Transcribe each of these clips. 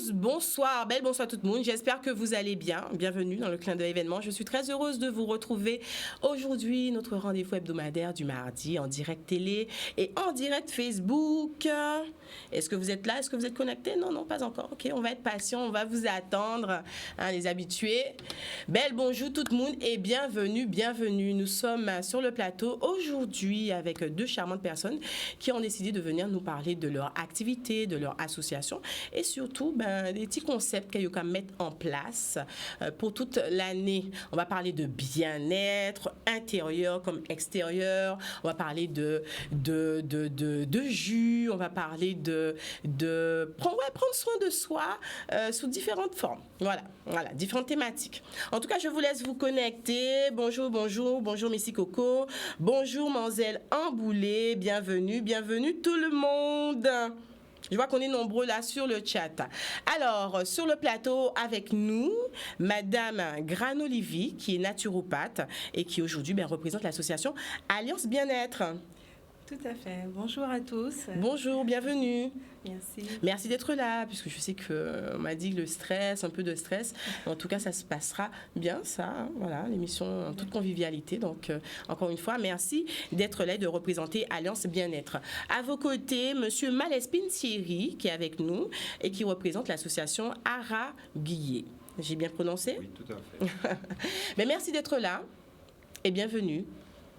tous, bonsoir, bonsoir tout le monde. J'espère que vous allez bien. Bienvenue dans le clin d'œil événement. Je suis très heureuse de vous retrouver aujourd'hui. Notre rendez-vous hebdomadaire du mardi en direct télé et en direct Facebook. Est-ce que vous êtes là? Est-ce que vous êtes connectés? Non, pas encore. Ok, on va être patient, on va vous attendre, hein, les habitués. Bonjour tout le monde et bienvenue. Nous sommes sur le plateau aujourd'hui avec deux charmantes personnes qui ont décidé de venir nous parler de leur activité, de leur association et surtout des petits concepts qu'ils vont mettre en place pour toute l'année. On va parler de bien-être intérieur comme extérieur. On va parler de jus. On va parler de prendre soin de soi sous différentes formes. Voilà, différentes thématiques. En tout cas, je vous laisse vous connecter. Bonjour Messi Coco. Bonjour Manzel Amboulé. Bienvenue tout le monde. Je vois qu'on est nombreux là sur le chat. Alors, sur le plateau avec nous, Madame Granolivi, qui est naturopathe et qui aujourd'hui représente l'association Alliance Bien-être. Tout à fait. Bonjour à tous. Bonjour, bienvenue. Merci. Merci d'être là, puisque je sais qu'on m'a dit un peu de stress. En tout cas, ça se passera bien, ça. Hein, voilà, l'émission en toute convivialité. Donc, encore une fois, merci d'être là et de représenter Alliance Bien-être. À vos côtés, Monsieur Malespine Thierry, qui est avec nous et qui représente l'association Ara Guillet. J'ai bien prononcé? Oui, tout à fait. Mais merci d'être là et bienvenue.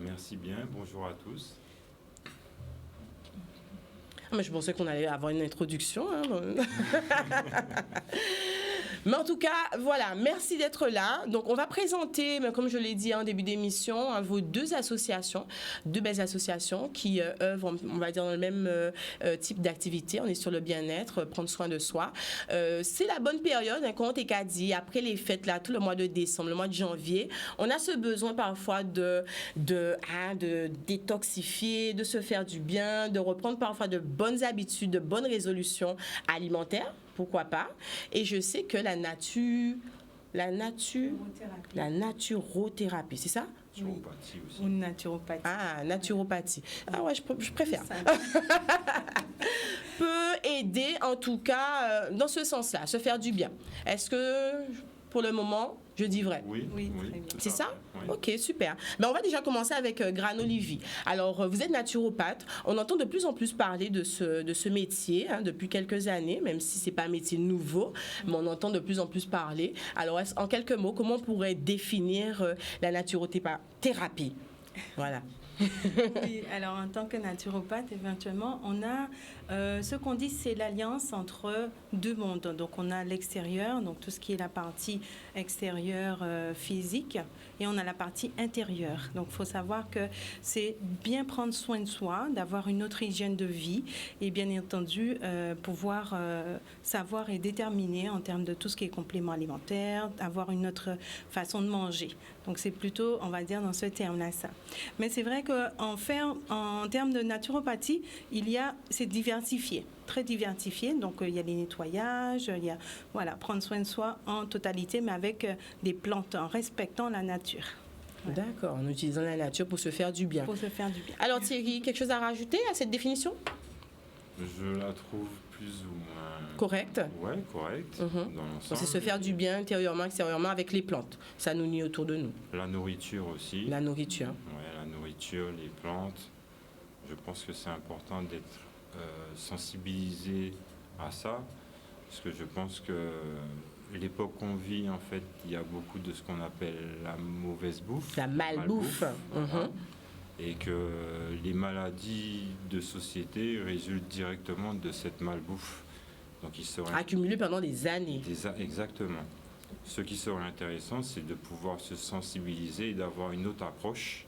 Merci bien. Bonjour à tous. Mais je pensais qu'on allait avoir une introduction. Hein. Mais en tout cas, voilà, merci d'être là. Donc, on va présenter, comme je l'ai dit en début d'émission, vos deux belles associations qui œuvrent, on va dire, dans le même type d'activité. On est sur le bien-être, prendre soin de soi. C'est la bonne période, quand on est dit, après les fêtes, là, tout le mois de décembre, le mois de janvier, on a ce besoin parfois de détoxifier, de se faire du bien, de reprendre parfois de bonnes habitudes, de bonnes résolutions alimentaires. Pourquoi pas? Et je sais que la naturothérapie, c'est ça? Naturopathie aussi. Ou naturopathie. Ah, naturopathie. Ah ouais, je préfère. Peut aider, en tout cas, dans ce sens-là, se faire du bien. Est-ce que, pour le moment, je dis vrai? Oui, très bien. C'est ça? Oui. Ok, super. Mais on va déjà commencer avec Granolivi. Alors, vous êtes naturopathe. On entend de plus en plus parler de ce métier depuis quelques années, même si ce n'est pas un métier nouveau, mais on entend de plus en plus parler. Alors, en quelques mots, comment on pourrait définir la naturothérapie? Voilà. Oui, alors en tant que naturopathe, éventuellement, on a ce qu'on dit, c'est l'alliance entre deux mondes. Donc on a l'extérieur, donc tout ce qui est la partie extérieure physique, et on a la partie intérieure. Donc il faut savoir que c'est bien prendre soin de soi, d'avoir une autre hygiène de vie, et bien entendu pouvoir savoir et déterminer en termes de tout ce qui est complément alimentaire, avoir une autre façon de manger. Donc c'est plutôt, on va dire, dans ce terme-là ça. Mais c'est vrai en termes de naturopathie, c'est diversifié, très diversifié. Donc, il y a les nettoyages, il y a, prendre soin de soi en totalité, mais avec des plantes, en respectant la nature. Voilà. D'accord, en utilisant la nature pour se faire du bien. Alors, Thierry, quelque chose à rajouter à cette définition? Je la trouve plus ou moins... Correcte? Oui, correcte. Dans l'ensemble. C'est se faire du bien intérieurement, extérieurement avec les plantes. Ça nous nuit autour de nous. La nourriture aussi. La nourriture. Oui, la nourriture, les plantes. Je pense que c'est important d'être sensibilisé à ça. Parce que je pense que l'époque qu'on vit, en fait, il y a beaucoup de ce qu'on appelle la mauvaise bouffe. La malbouffe. Voilà. Et que les maladies de société résultent directement de cette malbouffe. Donc, il serait accumulé pendant des années. Exactement. Ce qui serait intéressant, c'est de pouvoir se sensibiliser et d'avoir une autre approche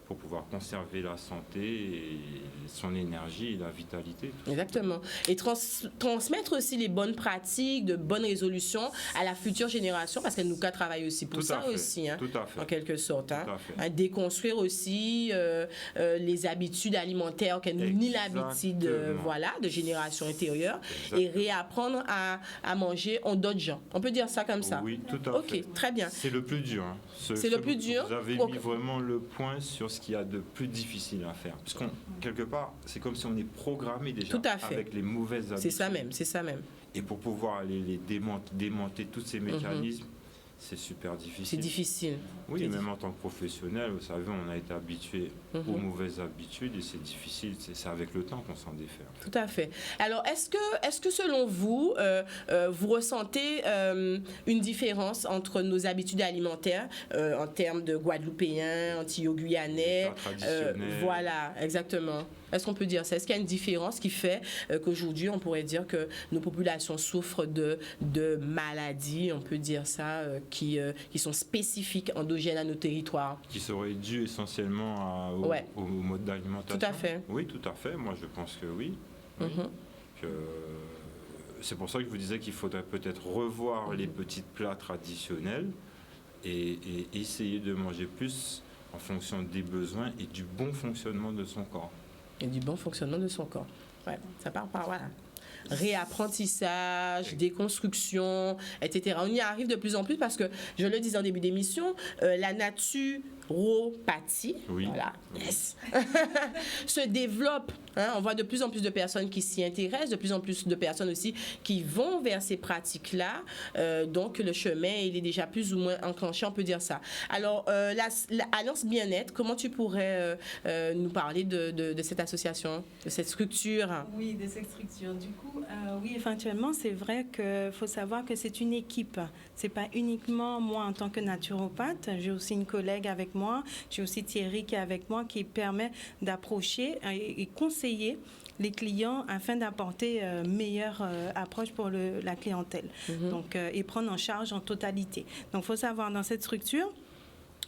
pour pouvoir conserver la santé et son énergie et la vitalité. Exactement. Et transmettre aussi les bonnes pratiques, de bonnes résolutions à la future génération, parce qu'elle nous travaille aussi pour ça aussi, tout à fait. En quelque sorte. Tout à fait. Déconstruire aussi les habitudes alimentaires qu'elle nous nie l'habitude de génération intérieure et réapprendre à manger en d'autres gens. On peut dire ça comme ça? Oui, tout à fait. Ok, très bien. C'est le plus dur. C'est le plus dur. Vous avez mis vraiment le point sur ce qu'il y a de plus difficile à faire. Parce quelque part, c'est comme si on est programmé déjà avec les mauvaises habitudes. C'est ça même. Et pour pouvoir aller les démonter tous ces mécanismes, c'est super difficile. C'est difficile. Oui, même en tant que professionnel, vous savez, on a été habitué aux mauvaises habitudes et c'est difficile. C'est avec le temps qu'on s'en défait. Tout à fait. Alors, est-ce que selon vous, vous ressentez une différence entre nos habitudes alimentaires en termes de Guadeloupéens, Antillais-Guyanais? Voilà, exactement. Est-ce qu'on peut dire ça? Est-ce qu'il y a une différence qui fait qu'aujourd'hui, on pourrait dire que nos populations souffrent de maladies, on peut dire ça, qui sont spécifiques, endogènes à nos territoires? Qui seraient dues essentiellement au mode d'alimentation? Tout à fait. Oui, tout à fait. Moi, je pense que oui. C'est pour ça que je vous disais qu'il faudrait peut-être revoir les petits plats traditionnels et essayer de manger plus en fonction des besoins et du bon fonctionnement de son corps. Et du bon fonctionnement de son corps. Ouais, ça part par voilà. Réapprentissage, déconstruction, etc. On y arrive de plus en plus parce que, je le disais en début d'émission, la naturopathie voilà, se développe. Hein, on voit de plus en plus de personnes qui s'y intéressent, de plus en plus de personnes aussi qui vont vers ces pratiques-là. Donc, le chemin, il est déjà plus ou moins enclenché, on peut dire ça. Alors, l'Alliance Bien-être, comment tu pourrais nous parler de cette association, de cette structure? Oui, de cette structure. Du coup, oui, éventuellement, c'est vrai qu'il faut savoir que c'est une équipe. Ce n'est pas uniquement moi en tant que naturopathe. J'ai aussi une collègue avec moi. J'ai aussi Thierry qui est avec moi, qui permet d'approcher et conseiller les clients afin d'apporter meilleure approche pour la clientèle. Donc, et prendre en charge en totalité. Donc, il faut savoir, dans cette structure,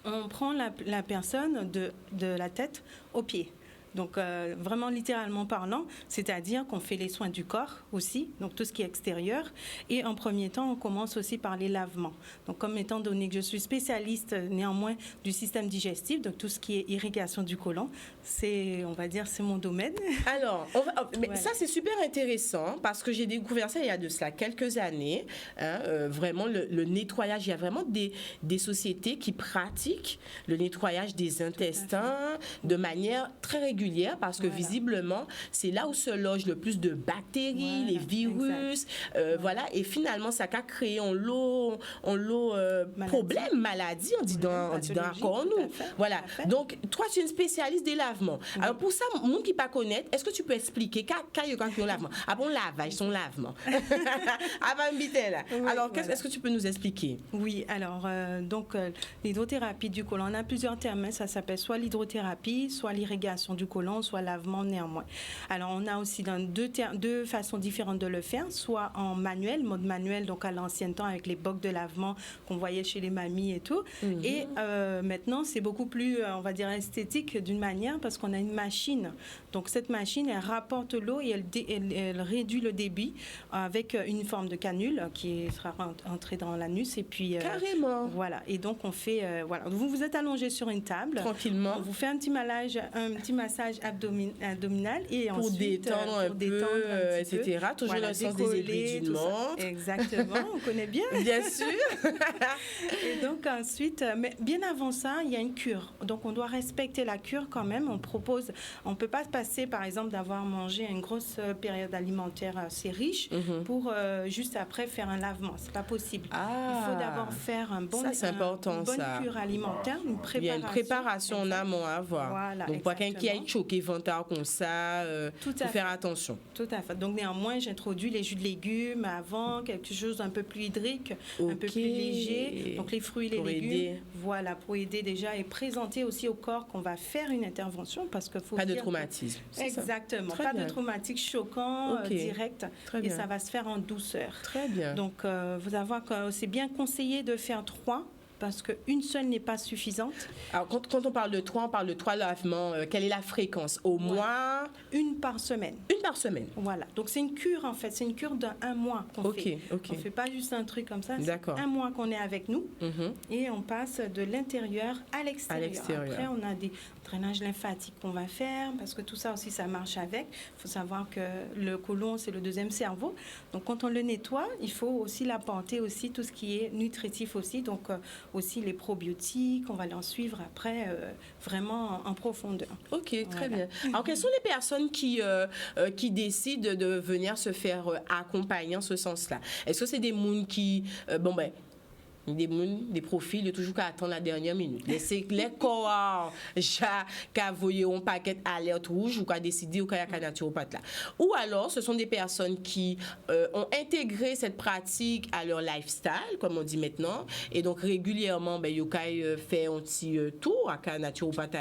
on prend la personne de la tête aux pieds. Donc, vraiment littéralement parlant, c'est-à-dire qu'on fait les soins du corps aussi, donc tout ce qui est extérieur. Et en premier temps, on commence aussi par les lavements. Donc, comme étant donné que je suis spécialiste néanmoins du système digestif, donc tout ce qui est irrigation du côlon, on va dire, c'est mon domaine. Alors, mais ça, c'est super intéressant parce que j'ai découvert ça il y a de cela quelques années. Hein, vraiment, le nettoyage, il y a vraiment des sociétés qui pratiquent le nettoyage des intestins de manière très régulière parce que visiblement, c'est là où se loge le plus de bactéries, les virus, voilà. Et finalement, ça a créé un lot problème, maladie, on dit dans nous. Voilà. Donc, toi, tu es une spécialiste des lavements. Alors, pour ça, monde qui pas connaître, est-ce que tu peux expliquer quand il y a un lavement? Après, on lavage, son lavement. Avant là. Alors, est-ce que tu peux nous expliquer? Oui, alors, donc, l'hydrothérapie du côlon, on a plusieurs termes. Ça s'appelle soit l'hydrothérapie, soit l'irrigation du côlon, soit lavement néanmoins. Alors, on a aussi deux façons différentes de le faire, soit en manuel, mode manuel, donc à l'ancien temps avec les bocs de lavement qu'on voyait chez les mamies et tout. Et maintenant, c'est beaucoup plus, on va dire, esthétique d'une manière parce qu'on a une machine. Donc, cette machine, elle rapporte l'eau et elle réduit le débit avec une forme de canule qui sera entrée dans l'anus. Et puis, carrément. Voilà. Et donc, on fait, voilà. Vous êtes allongé sur une table. Tranquillement. On vous fait un petit massage abdominal et pour ensuite détendre un peu, etc. Toujours dans le sens des aiguilles d'une montre. Exactement, on connaît bien. Bien sûr. Et donc ensuite, mais bien avant ça, il y a une cure. Donc on doit respecter la cure quand même. On peut pas passer par exemple d'avoir mangé une grosse période alimentaire assez riche pour juste après faire un lavement. C'est pas possible. Il faut d'abord faire une bonne cure alimentaire, une préparation. Il y a une préparation en amont à avoir. Voilà, donc pour quelqu'un qui a choqué ventre comme ça, il faut faire attention. Tout à fait. Donc néanmoins, j'introduis les jus de légumes avant, quelque chose un peu plus hydrique, un peu plus léger. Donc les fruits et les légumes, voilà, pour aider déjà et présenter aussi au corps qu'on va faire une intervention parce que faut pas de traumatisme. Exactement, pas de traumatisme choquant, direct, et ça va se faire en douceur. Très bien. Donc vous avez que c'est bien conseillé de faire 3. Parce qu'une seule n'est pas suffisante. Alors, quand on parle de 3 lavements, quelle est la fréquence? Au mois? Une par semaine. Une par semaine. Voilà. Donc, c'est une cure, en fait. C'est une cure d'un mois qu'on fait. On ne fait pas juste un truc comme ça. D'accord. C'est un mois qu'on est avec nous. Et on passe de l'intérieur à l'extérieur. Après, on a des drainages lymphatiques qu'on va faire parce que tout ça aussi, ça marche avec. Il faut savoir que le côlon, c'est le deuxième cerveau. Donc, quand on le nettoie, il faut aussi l'apporter aussi tout ce qui est nutritif aussi. Donc, aussi les probiotiques. On va en suivre après vraiment en profondeur. Ok, très Voilà. bien. Alors, quelles sont les personnes qui décident de venir se faire accompagner en ce sens-là? Est-ce que c'est des mouns qui... des profils, il y a toujours qu'à attendre la dernière minute. Les corps, qu'à voyer un paquet alerte rouge ou qu'à décider ou qu'à naturopathe là. Ou alors, ce sont des personnes qui ont intégré cette pratique à leur lifestyle, comme on dit maintenant, et donc régulièrement, ils ont fait un petit tour à naturopathe.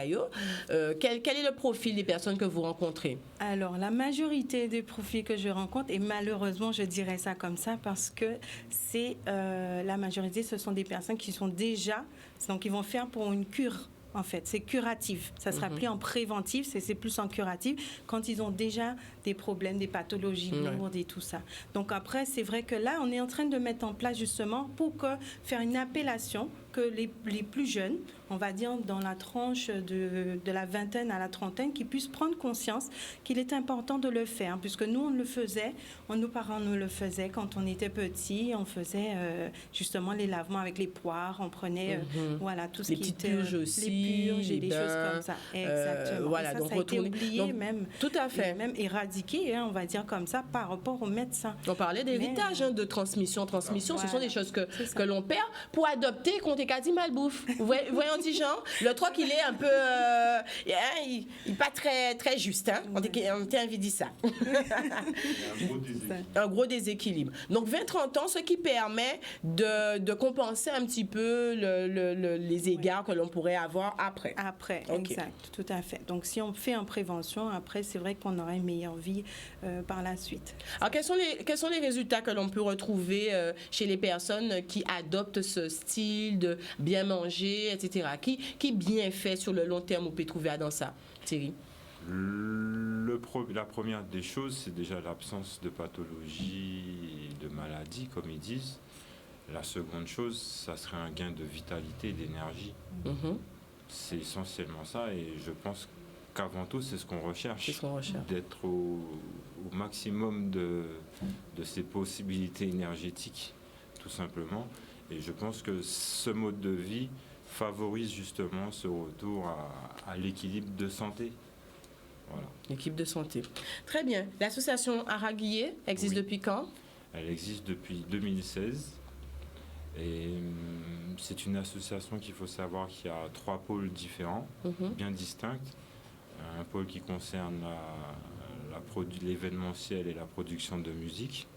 Quel est le profil des personnes que vous rencontrez? Alors, la majorité des profils que je rencontre, et malheureusement, je dirais ça comme ça, parce que c'est la majorité, ce sont des personnes qui sont déjà, donc ils vont faire pour une cure. En fait, c'est curatif. Ça sera plus en préventif, c'est plus en curatif quand ils ont déjà des problèmes, des pathologies lourdes et tout ça. Donc après, c'est vrai que là, on est en train de mettre en place justement pour faire une appellation que les plus jeunes, on va dire dans la tranche de la vingtaine à la trentaine, qui puissent prendre conscience qu'il est important de le faire. Puisque nous, on le faisait, nos parents nous le faisaient quand on était petits, on faisait justement les lavements avec les poires, on prenait voilà, tout ce les qui petites était... purges aussi, les purges et des bains, choses comme ça. Exactement. Voilà, ça, donc ça a été oublié donc, même. Tout à fait. Même éradiqué, on va dire comme ça, par rapport aux médecins. On parlait d'héritage, de transmission. Ce sont des choses que l'on perd pour adopter contre quasi malbouffe. Voyons, dit Jean, le truc, il est un peu... il n'est pas très juste. On t'a envie de dire ça. Un gros déséquilibre. Donc, 20-30 ans, ce qui permet de compenser un petit peu les égards que l'on pourrait avoir après. Après, exact, tout à fait. Donc, si on fait en prévention, après, c'est vrai qu'on aura une meilleure vie par la suite. Alors, quels sont les résultats que l'on peut retrouver chez les personnes qui adoptent ce style de bien manger, etc. Qui bien fait sur le long terme on peut trouver dans ça, Thierry? La première des choses, c'est déjà l'absence de pathologie et de maladie, comme ils disent. La seconde chose, ça serait un gain de vitalité et d'énergie. C'est essentiellement ça, et je pense qu'avant tout, c'est ce qu'on recherche. D'être au maximum de ses possibilités énergétiques, tout simplement. Et je pense que ce mode de vie favorise justement ce retour à l'équilibre de santé. Voilà. L'équipe de santé. Très bien. L'association Araguié existe depuis quand? Elle existe depuis 2016. Et c'est une association qu'il faut savoir qu'il y a 3 pôles différents, bien distincts. Un pôle qui concerne l'événementiel et la production de musique.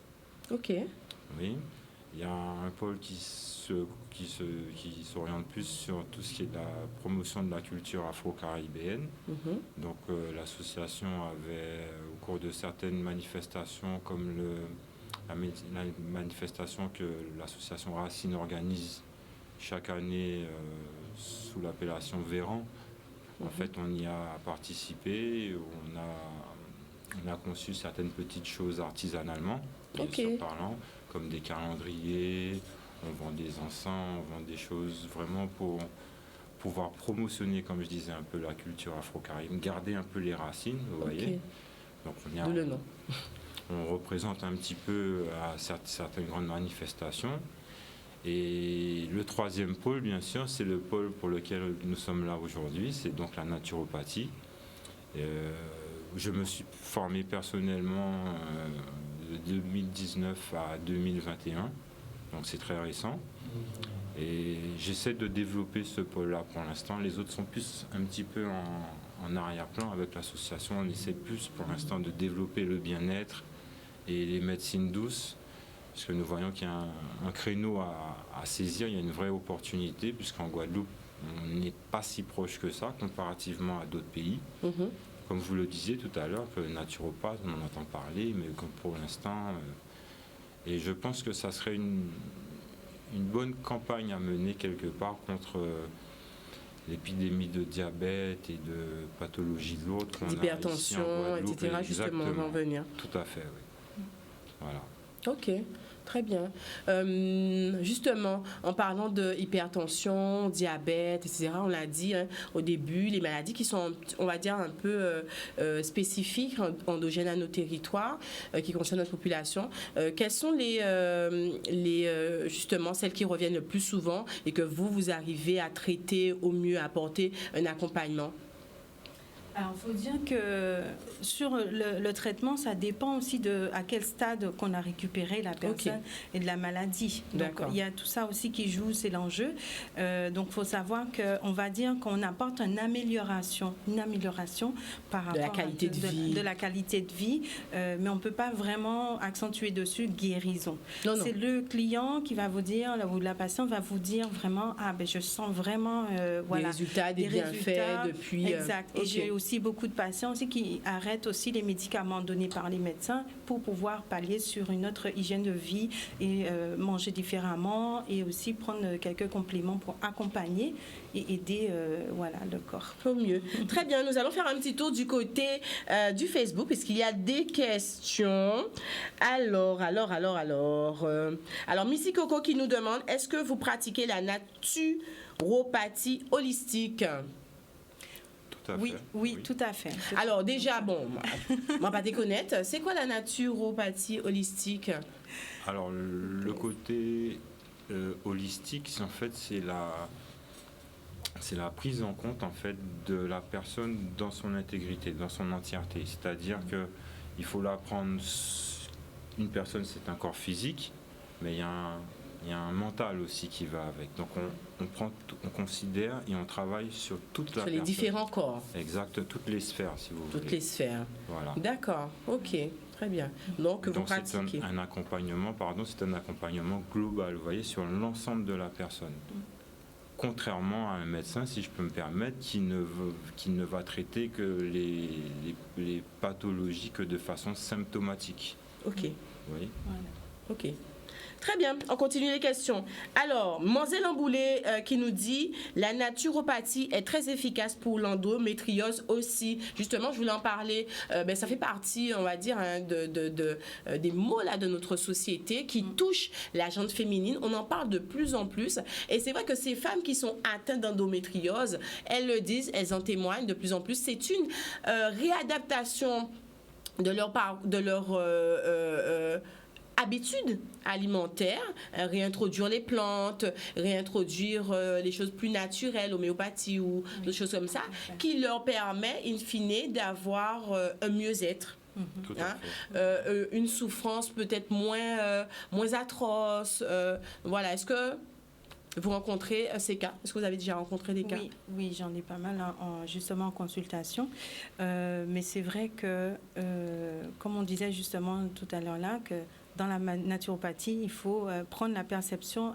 Ok. Oui. Il y a un pôle qui s'oriente plus sur tout ce qui est de la promotion de la culture afro-caribéenne. Donc l'association avait, au cours de certaines manifestations, comme la manifestation que l'association Racine organise chaque année sous l'appellation Véran. En fait, on y a participé, on a conçu certaines petites choses artisanalement, bien sûr parlant, comme des calendriers, on vend des encens, on vend des choses vraiment pour pouvoir promotionner, comme je disais, un peu la culture afro-caribéenne, garder un peu les racines, vous voyez. Donc le nom. On représente un petit peu à certaines grandes manifestations. Et le troisième pôle, bien sûr, c'est le pôle pour lequel nous sommes là aujourd'hui, c'est donc la naturopathie. Je me suis formé personnellement de 2019 à 2021, donc c'est très récent. Et j'essaie de développer ce pôle-là pour l'instant. Les autres sont plus un petit peu en arrière-plan avec l'association. On essaie plus pour l'instant de développer le bien-être et les médecines douces, parce que nous voyons qu'il y a un créneau à saisir, il y a une vraie opportunité, puisqu'en Guadeloupe, on n'est pas si proche que ça, comparativement à d'autres pays. Comme vous le disiez tout à l'heure, que naturopathe, on en entend parler, mais comme pour l'instant... et je pense que ça serait une bonne campagne à mener quelque part contre l'épidémie de diabète et de pathologies lourdes qu'on a ici en d'hypertension, Guadeloupe. etc. Justement, on va en venir. Tout à fait, oui. Voilà. Ok. Très bien. Justement, en parlant de hypertension, diabète, etc., on l'a dit hein, au début, les maladies qui sont, on va dire, un peu spécifiques, endogènes à nos territoires, qui concernent notre population. Quelles sont justement celles qui reviennent le plus souvent et que vous arrivez à traiter au mieux, à apporter un accompagnement? Alors, il faut dire que sur le traitement, ça dépend aussi de à quel stade qu'on a récupéré la personne et de la maladie. Donc, il y a tout ça aussi qui joue, c'est l'enjeu. Donc, il faut savoir qu'on va dire qu'on apporte une amélioration par rapport de la qualité de vie. De la qualité de vie, mais on ne peut pas vraiment accentuer dessus guérison. C'est le client qui va vous dire, ou la patiente va vous dire vraiment, je sens vraiment des résultats, des bienfaits depuis... Exact. Et j'ai aussi beaucoup de patients aussi qui arrêtent aussi les médicaments donnés par les médecins pour pouvoir pallier sur une autre hygiène de vie et manger différemment et aussi prendre quelques compléments pour accompagner et aider le corps. Au mieux. Très bien, nous allons faire un petit tour du côté du Facebook puisqu'il y a des questions. Alors, Missy Coco qui nous demande, est-ce que vous pratiquez la naturopathie holistique? Oui, tout à fait. Alors déjà, moi pas te connaître, c'est quoi la naturopathie holistique? Alors le côté holistique, en fait, c'est la prise en compte en fait de la personne dans son intégrité, dans son entièreté. C'est-à-dire que il faut la prendre. Une personne, c'est un corps physique, mais il y a un mental aussi qui va avec. Donc on considère et on travaille sur toute la personne. Sur les différents corps. Exact, toutes les sphères, si vous voulez. Toutes les sphères. Voilà. D'accord, ok, très bien. Donc vous pratiquez. C'est un accompagnement global, vous voyez, sur l'ensemble de la personne. Contrairement à un médecin, si je peux me permettre, qui ne va traiter que les pathologies que de façon symptomatique. Ok. Vous voyez ? Voilà. Ok. Très bien, on continue les questions. Alors, Manzel Amboulé qui nous dit « La naturopathie est très efficace pour l'endométriose aussi. » Justement, je voulais en parler. Ça fait partie, on va dire, hein, des maux là, de notre société qui touchent la gente féminine. On en parle de plus en plus. Et c'est vrai que ces femmes qui sont atteintes d'endométriose, elles le disent, elles en témoignent de plus en plus. C'est une réadaptation de leur habitudes alimentaires, réintroduire les plantes, réintroduire les choses plus naturelles, l'homéopathie ou des choses comme ça, qui leur permet, in fine, d'avoir un mieux-être. Une souffrance peut-être moins atroce. Voilà, est-ce que vous rencontrez ces cas? Est-ce que vous avez déjà rencontré des cas? Oui, j'en ai pas mal justement en consultation. Mais c'est vrai que, comme on disait justement tout à l'heure là, que dans la naturopathie, il faut prendre la perception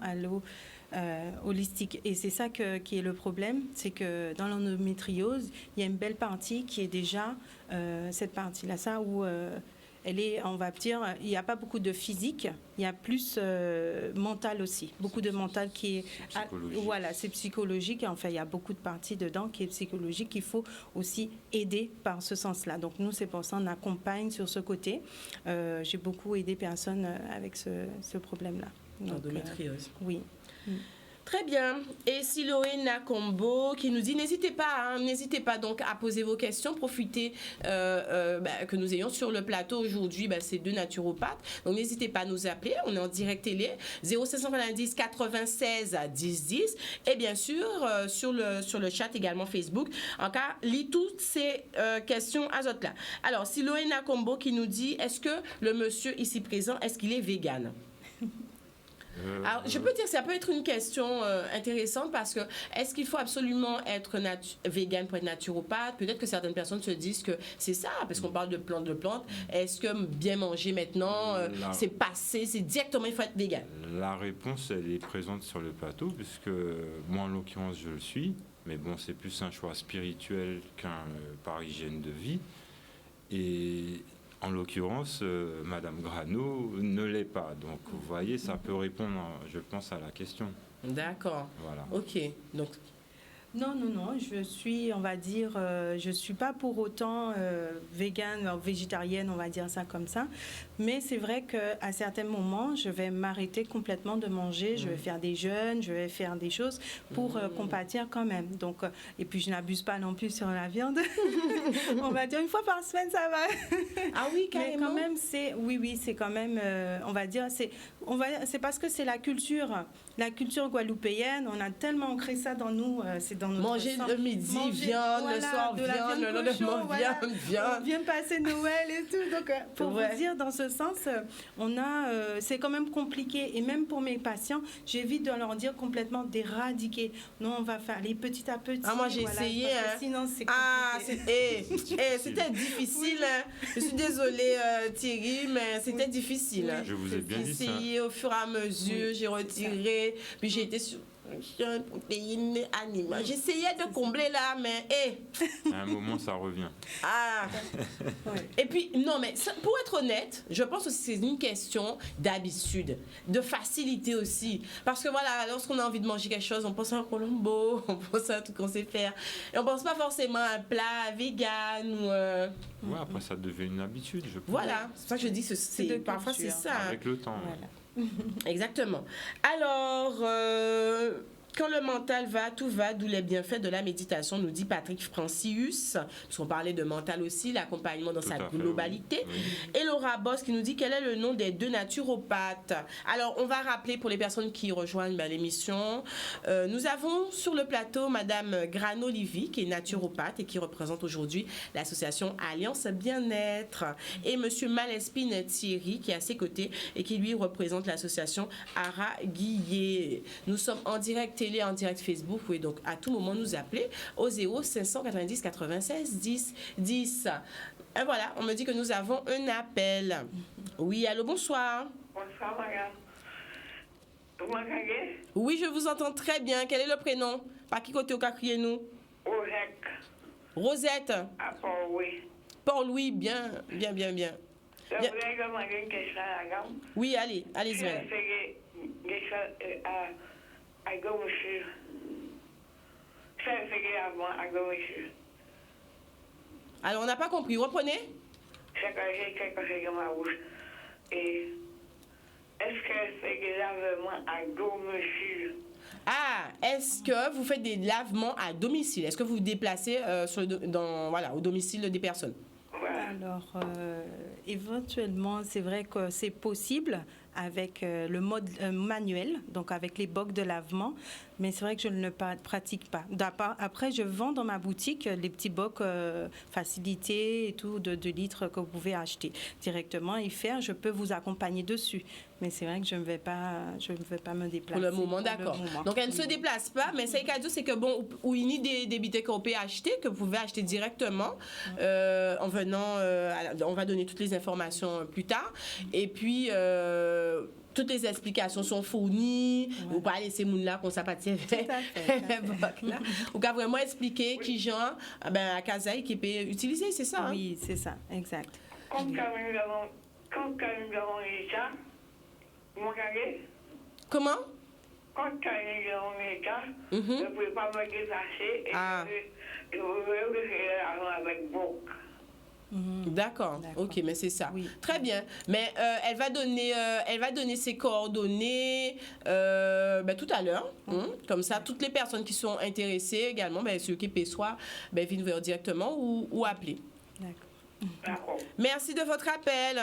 holistique. Et c'est ça qui est le problème, c'est que dans l'endométriose, il y a une belle partie qui est déjà cette partie-là, ça où elle est, on va dire, il n'y a pas beaucoup de physique, il y a plus mental aussi. Beaucoup de mental qui est... Voilà, c'est psychologique. Enfin, il y a beaucoup de parties dedans qui est psychologique qu'il faut aussi aider par ce sens-là. Donc, nous, c'est pour ça qu'on accompagne sur ce côté. J'ai beaucoup aidé personnes avec ce problème-là. L'endométriose. Oui. Très bien. Et Siloé Nakombo qui nous dit n'hésitez pas donc à poser vos questions, profitez que nous ayons sur le plateau aujourd'hui ces deux naturopathes. Donc n'hésitez pas à nous appeler, on est en direct télé 0590 96 10 10 et bien sûr sur le chat également Facebook. En cas, lis toutes ces questions à là. Alors Siloé Nakombo qui nous dit est-ce que le monsieur ici présent est-ce qu'il est vegan? Alors, je peux dire que ça peut être une question intéressante parce que est-ce qu'il faut absolument être vegan pour être naturopathe? Peut-être que certaines personnes se disent que c'est ça, parce qu'on parle de plantes. Est-ce que bien manger maintenant, c'est passé, c'est directement il faut être vegan? La réponse, elle est présente sur le plateau, puisque moi, en l'occurrence, je le suis. Mais bon, c'est plus un choix spirituel qu'un par hygiène de vie. Et... en l'occurrence, Madame Grano ne l'est pas. Donc, vous voyez, ça peut répondre, je pense, à la question. D'accord. Voilà. Ok. Donc, Non, non, non, je suis, on va dire, je suis pas pour autant végane ou végétarienne, on va dire ça comme ça. Mais c'est vrai qu'à certains moments, je vais m'arrêter complètement de manger, je vais faire des jeûnes, je vais faire des choses pour compatir quand même. Donc, et puis je n'abuse pas non plus sur la viande. On va dire une fois par semaine, ça va. Ah oui, Mais carrément. quand même, oui, c'est quand même, on va dire, c'est parce que c'est la culture guadeloupéenne. On a tellement ancré ça dans nous, c'est dans notre Manger sang. le midi, Manger, viande, voilà, le soir, de la viande, le viande lendemain, cochon, voilà. viande. On vient passer Noël et tout. Donc, pour Ouais. vous dire, dans ce sens, c'est quand même compliqué. Et même pour mes patients, j'évite de leur dire complètement d'éradiquer. Non, on va faire aller petit à petit. Ah, moi, j'ai voilà, essayé, parce que hein. sinon, c'est Ah, compliqué. c'était difficile. Hein. Je suis désolée, Thierry, mais c'était difficile. Hein. Je vous ai bien J'ai dit ça. essayé au fur et à mesure, j'ai retiré, puis j'ai été sur une protéine animale. J'essayais de combler là, mais À un moment, ça revient. ah. Ouais. Et puis, non, mais pour être honnête, je pense que c'est une question d'habitude, de facilité aussi. Parce que voilà, lorsqu'on a envie de manger quelque chose, on pense à un colombo, on pense à tout qu'on sait faire. Et on pense pas forcément à un plat vegan ou... Ouais, après, ça devient une habitude, je pense. Voilà, c'est pour ça que je dis que de parfois c'est culture. ça. Hein. Avec le temps. Voilà. Exactement. Alors, quand le mental va, tout va, d'où les bienfaits de la méditation, nous dit Patrick Francius, parce qu'on parlait de mental aussi, l'accompagnement dans Tout sa à fait, globalité. oui. Et Laura Boss qui nous dit quel est le nom des 2 naturopathes. Alors, on va rappeler pour les personnes qui rejoignent l'émission, nous avons sur le plateau Madame Grano-Livy, qui est naturopathe et qui représente aujourd'hui l'association Alliance Bien-être, et Monsieur Malespine Thierry, qui est à ses côtés et qui lui représente l'association Ara Guillet. Nous sommes en direct télé, en direct Facebook. Vous pouvez donc à tout moment nous appeler au 0 590 96 10 10. Et voilà, on me dit que nous avons un appel. Oui, allô, bonsoir. Bonsoir, madame. Vous m'entendez? Oui, je vous entends très bien. Quel est le prénom? Par qui côté au cas criez-nous? Rosette. Rosette. À Port-Louis. Paul-Louis, bien. Je voulais demander une question à la dame. Oui, allez-y, Je madame. fais des choses à domicile. Je fais avant à domicile. Alors, on n'a pas compris. Reprenez. C'est que j'ai quelque chose dans ma bouche. Et est-ce que je fais des lavements à domicile? Ah, est-ce que vous faites des lavements à domicile? Est-ce que vous vous déplacez au domicile des personnes? Voilà. Alors, éventuellement, c'est vrai que c'est possible avec le mode manuel, donc avec les bocs de lavement, mais c'est vrai que je ne le pratique pas. Après, je vends dans ma boutique les petits bocs facilités et tout de 2 litres que vous pouvez acheter directement et faire. Je peux vous accompagner dessus, mais c'est vrai que je ne vais pas me déplacer. Pour le moment, d'accord. Donc, elle ne se déplace pas, mais c'est cadeau, c'est que bon, ou il y a des bités qu'on peut acheter, que vous pouvez acheter directement en venant. On va donner toutes les informations plus tard. Et puis, toutes les explications sont fournies. Ouais. Vous pas laisser moun là qu'on s'appâtit avec. Tout à fait. Vous pouvez vraiment expliquer qui genre à Kazaï qui peut utiliser, c'est ça? Hein? Oui, c'est ça, exact. Comme quand nous avons les cas, vous m'entendez? Comment? Quand nous avons les cas, Mhm. je ne pouvais pas me déplacer et Ah. je voulais faire l'avant avec vous. D'accord. D'accord. Ok, mais c'est ça. Oui. Très bien. Mais elle va donner ses coordonnées tout à l'heure. Comme ça, toutes les personnes qui sont intéressées également, ceux qui paient soit, viennent vers directement ou appeler. D'accord. D'accord. Merci de votre appel.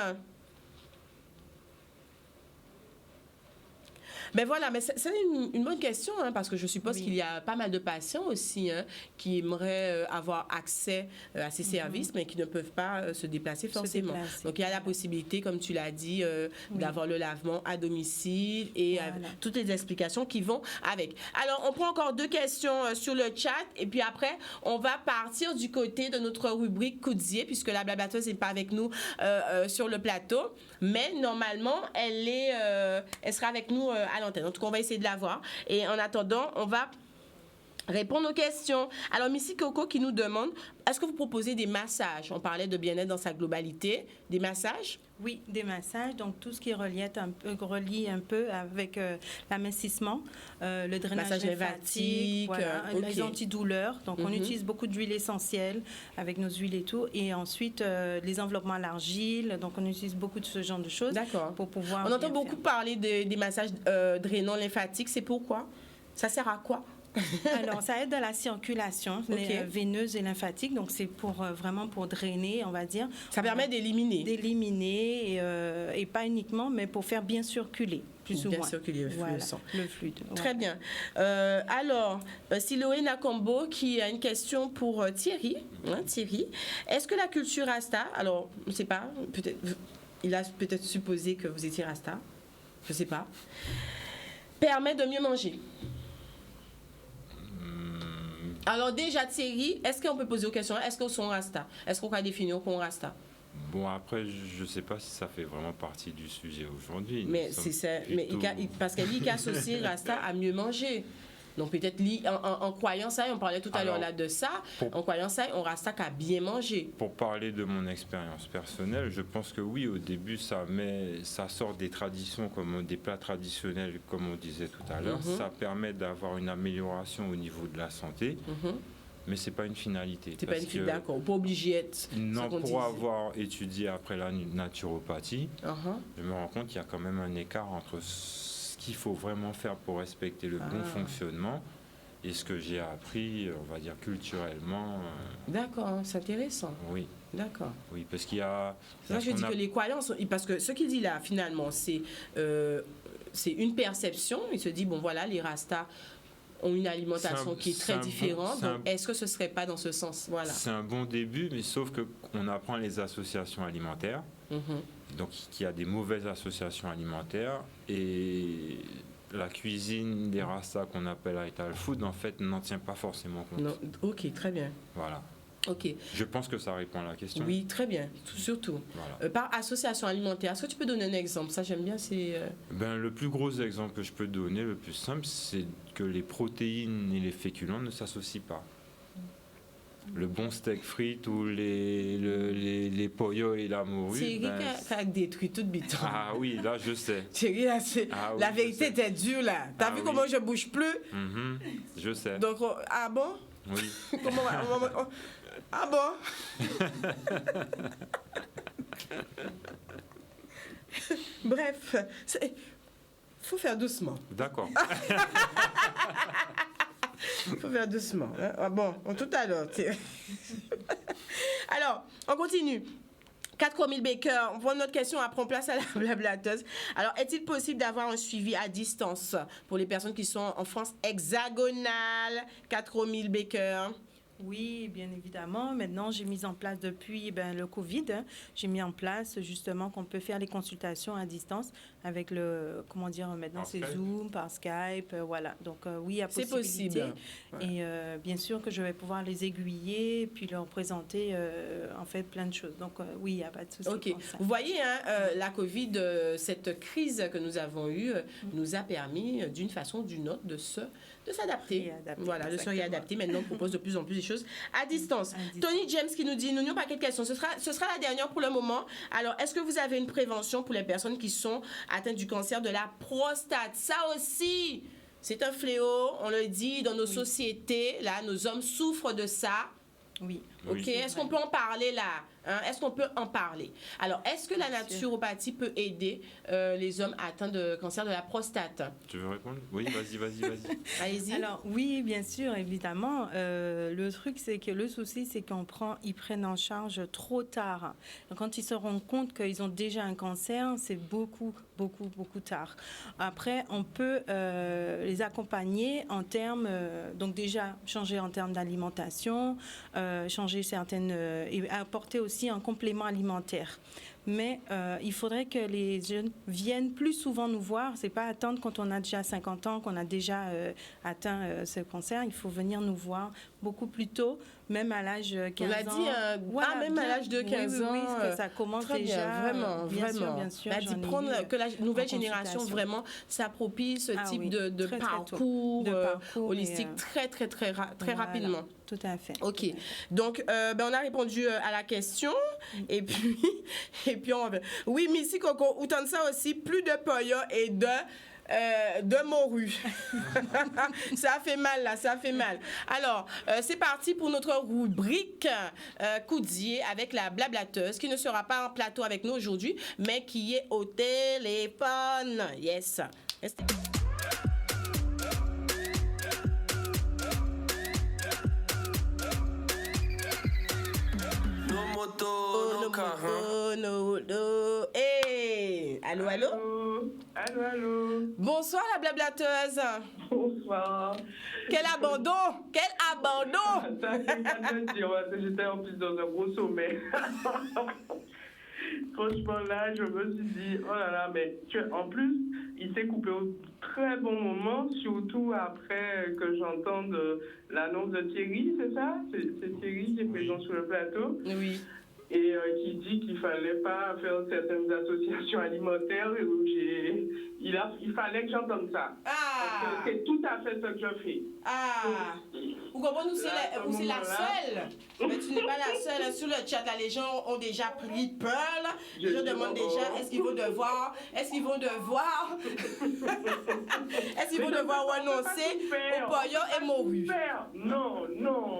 Mais voilà, mais c'est une bonne question, hein, parce que je suppose Oui. qu'il y a pas mal de patients aussi qui aimeraient avoir accès à ces services, mais qui ne peuvent pas se déplacer forcément. déplacer. Donc, il y a la possibilité, comme tu l'as dit, d'avoir le lavement à domicile et Voilà. toutes les explications qui vont avec. Alors, on prend encore 2 questions sur le chat, et puis après, on va partir du côté de notre rubrique Coudier, puisque la blablateuse n'est pas avec nous sur le plateau, mais normalement, elle sera avec nous à l'antenne. En tout cas, on va essayer de la voir. Et en attendant, on va répondre aux questions. Alors, Missy Coco qui nous demande, est-ce que vous proposez des massages? On parlait de bien-être dans sa globalité. Des massages? Oui, des massages, donc tout ce qui relie un peu avec l'amincissement, le drainage Massage lymphatique, ok. les antidouleurs. Donc, on utilise beaucoup d'huiles essentielles avec nos huiles et tout. Et ensuite, les enveloppements à l'argile. Donc, on utilise beaucoup de ce genre de choses. D'accord. Pour pouvoir On entend bien beaucoup parler des massages drainants lymphatiques. C'est pourquoi? Ça sert à quoi? Alors, ça aide à la circulation veineuse et lymphatique. Donc, c'est pour vraiment pour drainer, on va dire. Ça permet d'éliminer. D'éliminer et pas uniquement, mais pour faire bien circuler. Plus ou bien moins. circuler le flux, voilà, le sang. le fluide. Très bien. Alors, Siloé Nakambo qui a une question pour Thierry. Thierry, est-ce que la culture Rasta, alors, je ne sais pas, peut-être, il a peut-être supposé que vous étiez Rasta, je ne sais pas, permet de mieux manger? Alors déjà, Thierry, est-ce qu'on peut poser aux questions? Est-ce qu'on sont Rasta? Est-ce qu'on peut définir qu'on Rasta? Bon, après, je ne sais pas si ça fait vraiment partie du sujet aujourd'hui. Mais c'est ça. Plutôt... Mais parce qu'il associe Rasta à mieux manger. Donc peut-être en croyant ça, on parlait tout à l'heure là de ça, en croyant ça, on Rasta qu'à bien manger. Pour parler de mon expérience personnelle, je pense que oui, au début, ça sort des traditions, comme des plats traditionnels, comme on disait tout à l'heure. Ça permet d'avoir une amélioration au niveau de la santé. Mais ce n'est pas une finalité. C'est pas une finalité, d'accord. Pas obligé d'être. Non, pour avoir étudié après la naturopathie, je me rends compte qu'il y a quand même un écart entre ce qu'il faut vraiment faire pour respecter le bon fonctionnement et ce que j'ai appris, on va dire, culturellement. D'accord, c'est intéressant. Oui. D'accord. Oui, parce qu'il y a... Là, je dis que les croyances, parce que ce qu'il dit là, finalement, c'est une perception. Il se dit, bon, voilà, les Rastas ont une alimentation qui est très différente. Donc, est-ce que ce ne serait pas dans ce sens? Voilà. C'est un bon début, mais sauf qu'on apprend les associations alimentaires. Donc, il y a des mauvaises associations alimentaires. Et la cuisine des Rastas qu'on appelle Ital Food, en fait, n'en tient pas forcément compte. Non, ok, très bien. Voilà. Ok. Je pense que ça répond à la question. Oui, très bien, surtout. Voilà. Par association alimentaire, est-ce que tu peux donner un exemple? Ça, j'aime bien, c'est... Le plus gros exemple que je peux donner, le plus simple, c'est que les protéines et les féculents ne s'associent pas. Le bon steak frites ou les pollos et la morue... Thierry qui a détruit toute bite. Ah oui, là, je sais. Thierry, là, la vérité était dure, là. T'as vu comment je bouge plus? Je sais. Donc, ah bon? Oui. Comment ah bon? Bref, faut faire doucement. D'accord. Faut faire doucement. Hein? Ah bon, tout à l'heure. Alors, on continue. 4000 Baker, on voit notre question, après on place à la blablateuse. Alors, est-il possible d'avoir un suivi à distance pour les personnes qui sont en France hexagonale? 4000 Baker. Oui, bien évidemment. Maintenant, j'ai mis en place depuis le Covid, j'ai mis en place justement qu'on peut faire les consultations à distance avec maintenant c'est Zoom, par Skype, voilà. Donc oui, il y a possibilité. C'est possible. Et bien sûr que je vais pouvoir les aiguiller puis leur présenter en fait plein de choses. Donc oui, il n'y a pas de souci. Ok. Vous voyez, la Covid, cette crise que nous avons eue, nous a permis d'une façon ou d'une autre de s'adapter. Voilà, de se réadapter. Maintenant, on propose de plus en plus des choses à distance. Tony James qui nous dit, nous n'avons pas quelques questions. Ce sera la dernière pour le moment. Alors, est-ce que vous avez une prévention pour les personnes qui sont atteintes du cancer de la prostate? Ça aussi, c'est un fléau. On le dit dans nos sociétés. Là, nos hommes souffrent de ça. Oui. Ok. Est-ce qu'on peut en parler là? Est-ce qu'on peut en parler? Alors, est-ce que la naturopathie peut aider les hommes atteints de cancer de la prostate? Tu veux répondre? Oui, vas-y. Allez-y. Alors, oui, bien sûr, évidemment. Le truc, c'est que le souci, c'est ils prennent en charge trop tard. Donc, quand ils se rendent compte qu'ils ont déjà un cancer, c'est beaucoup tard. Après, on peut les accompagner en termes, donc déjà, changer en termes d'alimentation, changer et apporter aussi un complément alimentaire. mais il faudrait que les jeunes viennent plus souvent nous voir. C'est pas attendre quand on a déjà 50 ans, qu'on a déjà atteint ce cancer. Il faut venir nous voir beaucoup plus tôt, même à l'âge de 15 ans. On l'a dit, Voilà, même à l'âge de 15 ans. Oui, que ça commence très déjà. bien, vraiment, bien vraiment. sûr. On a dit que la nouvelle génération vraiment s'approprie ce type de très, parcours, holistique très rapidement. Tout à fait. OK. Donc, on a répondu à la question. Et puis on va... Oui, Missy Coco, autant de ça aussi, plus de poyo et de morue. Ça fait mal, là, ça fait mal. Alors, c'est parti pour notre rubrique Coudier avec la blablateuse qui ne sera pas en plateau avec nous aujourd'hui, mais qui est au téléphone. Yes. Restez. Hey! Allô? Allô. Bonsoir la blablateuse. Bonsoir. Quel abandon! Ça, c'est pas de dire, parce que j'étais en plus dans un gros sommet. Franchement, là, je me suis dit, oh là là, mais en plus, il s'est coupé au très bon moment, surtout après que j'entende l'annonce de Thierry, c'est ça? C'est Thierry qui est présent sur le plateau. Oui. Et qui dit qu'il fallait pas faire certaines associations alimentaires. Il fallait que j'entende ça. Parce que c'est tout à fait ce que je fais. Vous comprenez, c'est la seule. Mais tu n'es pas la seule. Sur le chat, là, les gens ont déjà pris peur. Les gens demandent déjà, est-ce qu'ils vont devoir renoncer au poyo et morue. Non,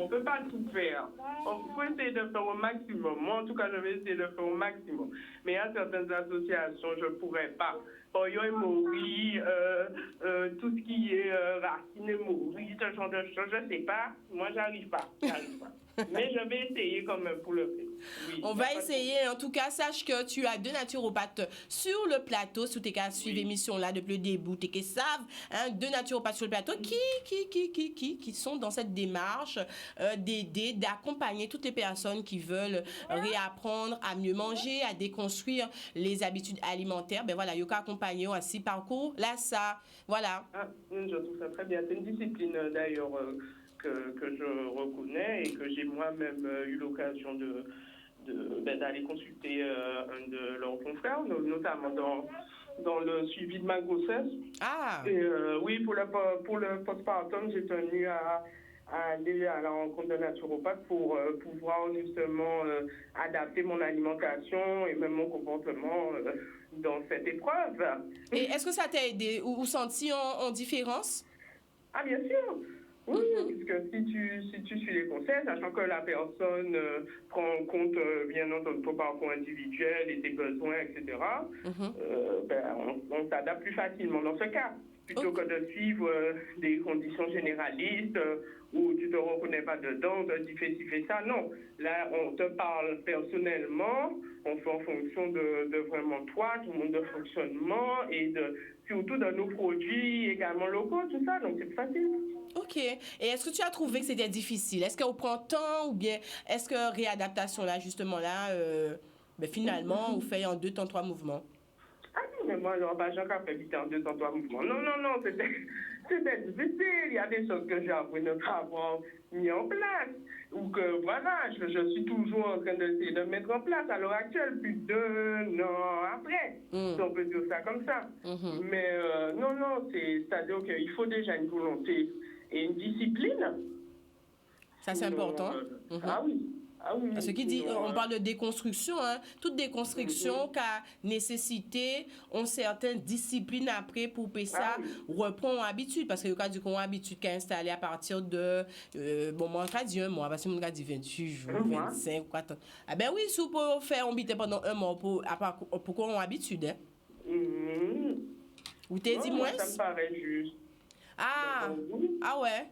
on peut pas tout faire. On peut essayer de faire au maximum. Moi, en tout cas, je vais essayer de faire au maximum. Mais il y a certaines associations, je ne pourrais pas. Poyo et morue, tout ce qui est racine et morue, ce genre de choses, je ne sais pas. Moi, j'arrive pas. Mais je vais essayer quand même pour le faire. Oui, on va essayer. En tout cas, sache que tu as 2 naturopathes sur le plateau. Si tu as suivi l'émission là depuis le début, tu qui savent, 2 naturopathes sur le plateau qui sont dans cette démarche d'aider, d'accompagner toutes les personnes qui veulent réapprendre à mieux manger, à déconstruire les habitudes alimentaires. Ben voilà, Yoka accompagné aussi parcours là ça. Voilà. Je trouve ça très bien. C'est une discipline d'ailleurs que je reconnais et que j'ai moi-même eu l'occasion d'aller consulter un de leurs confrères, notamment dans le suivi de ma grossesse. Et oui, pour le postpartum, j'ai tenu à aller à la rencontre d'un naturopathe pour pouvoir justement adapter mon alimentation et même mon comportement dans cette épreuve. Et est-ce que ça t'a aidé ou senti en différence? Ah, bien sûr. Oui, puisque si tu suis les conseils, sachant que la personne prend en compte bien entendu ton parcours individuel et tes besoins, etc., on s'adapte plus facilement dans ce cas. Plutôt que de suivre des conditions généralistes où tu ne te reconnais pas dedans, on te dit fais ci, fais ça. Non, là, on te parle personnellement, on fait en fonction de vraiment toi, ton monde de fonctionnement et surtout de nos produits également locaux, tout ça, donc c'est facile. OK. Et est-ce que tu as trouvé que c'était difficile? Est-ce qu'on prend temps ou bien est-ce que réadaptation là, justement là, finalement, on fait en 2 temps 3 mouvements? Ah non, mais moi, j'ai encore fait vite en 2 temps 3 mouvements. Non, c'était difficile. Il y a des choses que j'ai appris ne pas avoir mis en place. Ou que, voilà, je suis toujours en train d'essayer de mettre en place à l'heure actuelle, plus d'1 an après. Si on peut dire ça comme ça. Mais non, c'est-à-dire qu'il faut déjà une volonté et une discipline. Ça, c'est important. Ah oui. Parce que qui dit, on parle de déconstruction, toute déconstruction qui a nécessité une certaine discipline après pour que ça reprend en habitude. Parce que le cas du qu'on habitude qui est installé à partir de, moi, on a dit 1 mois, parce que on a dit 28 jours, 25, quoi. Ah ben oui, si on peut faire, on bite pendant 1 mois pour qu'on ait habitude. Ou t'es dit moins? Ça me paraît juste. Ah ouais.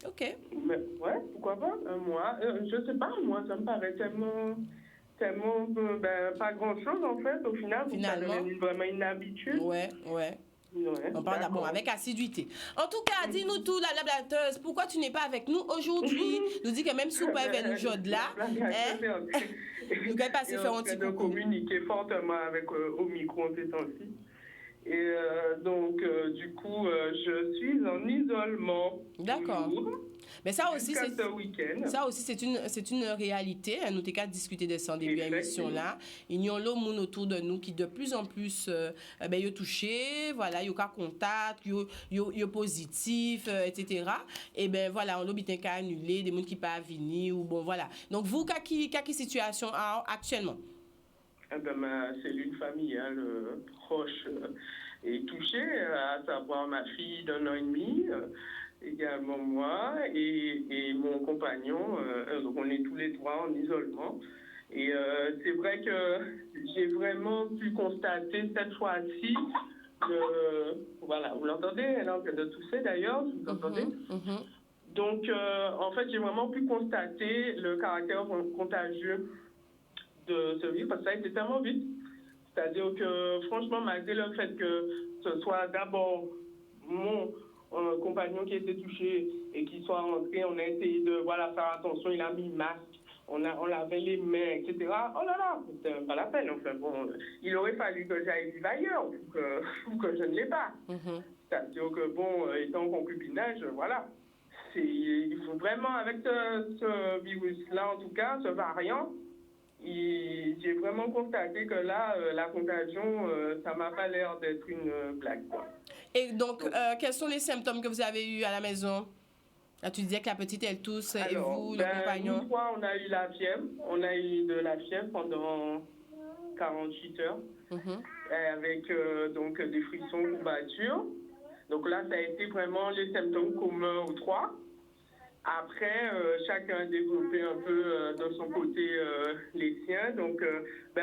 OK. Mais, ouais, pourquoi pas 1 mois. Je sais pas, 1 mois, ça me paraît tellement pas grand-chose en fait, au final. Ça devient vraiment une habitude. Ouais. Ouais, On parle d'abord d'accord. avec assiduité. En tout cas, dis-nous tout, la blablateuse, pourquoi tu n'es pas avec nous aujourd'hui? Nous dis que même si vous pas avec nous aujourd'hui là, nous allons passer faire un petit de coucou. communiquer fortement avec au micro en ces temps-ci. Et donc, du coup, je suis en isolement. D'accord. Toujours, Mais ça aussi, jusqu'à c'est ce week-end. ça aussi, c'est une réalité. Nous t'ai qu'à discuter de ça en début d'émission là. Il y a le monde autour de nous qui de plus en plus ben, yo touché, voilà, yo ka contact, yo positif, etc. Et ben voilà, on l'obité qu'à annuler, des gens qui pas venir ou bon voilà. Donc vous, quelle situation actuellement? Eh ben, ma cellule familiale proche est touchée, à savoir ma fille d'1 an et demi, également moi et mon compagnon. Donc on est tous les trois en isolement. Et c'est vrai que j'ai vraiment pu constater cette fois-ci, voilà, vous l'entendez, elle est en train de tousser d'ailleurs, vous l'entendez. Donc en fait j'ai vraiment pu constater le caractère contagieux de ce virus, parce que ça a été tellement vite. C'est-à-dire que, franchement, malgré le fait que ce soit d'abord mon compagnon qui a été touché et qui soit rentré, on a essayé de faire attention, il a mis masque, on lavait les mains, etc. Oh là là, c'était pas la peine. Enfin bon, il aurait fallu que j'aille vivre ailleurs pour que je ne l'ai pas. C'est-à-dire que, bon, étant en concubinage, voilà. Il faut vraiment, avec ce virus-là, en tout cas, ce variant, j'ai vraiment constaté que là, la contagion, ça m'a pas l'air d'être une blague, quoi. Et donc, quels sont les symptômes que vous avez eus à la maison? Là, tu disais que la petite, elle tousse, et vous, le compagnon? Une fois, on a eu la fièvre. On a eu de la fièvre pendant 48 heures, avec donc des frissons, courbatures. Donc là, ça a été vraiment les symptômes communs aux trois. Après, chacun a développé un peu de son côté les siens. Donc,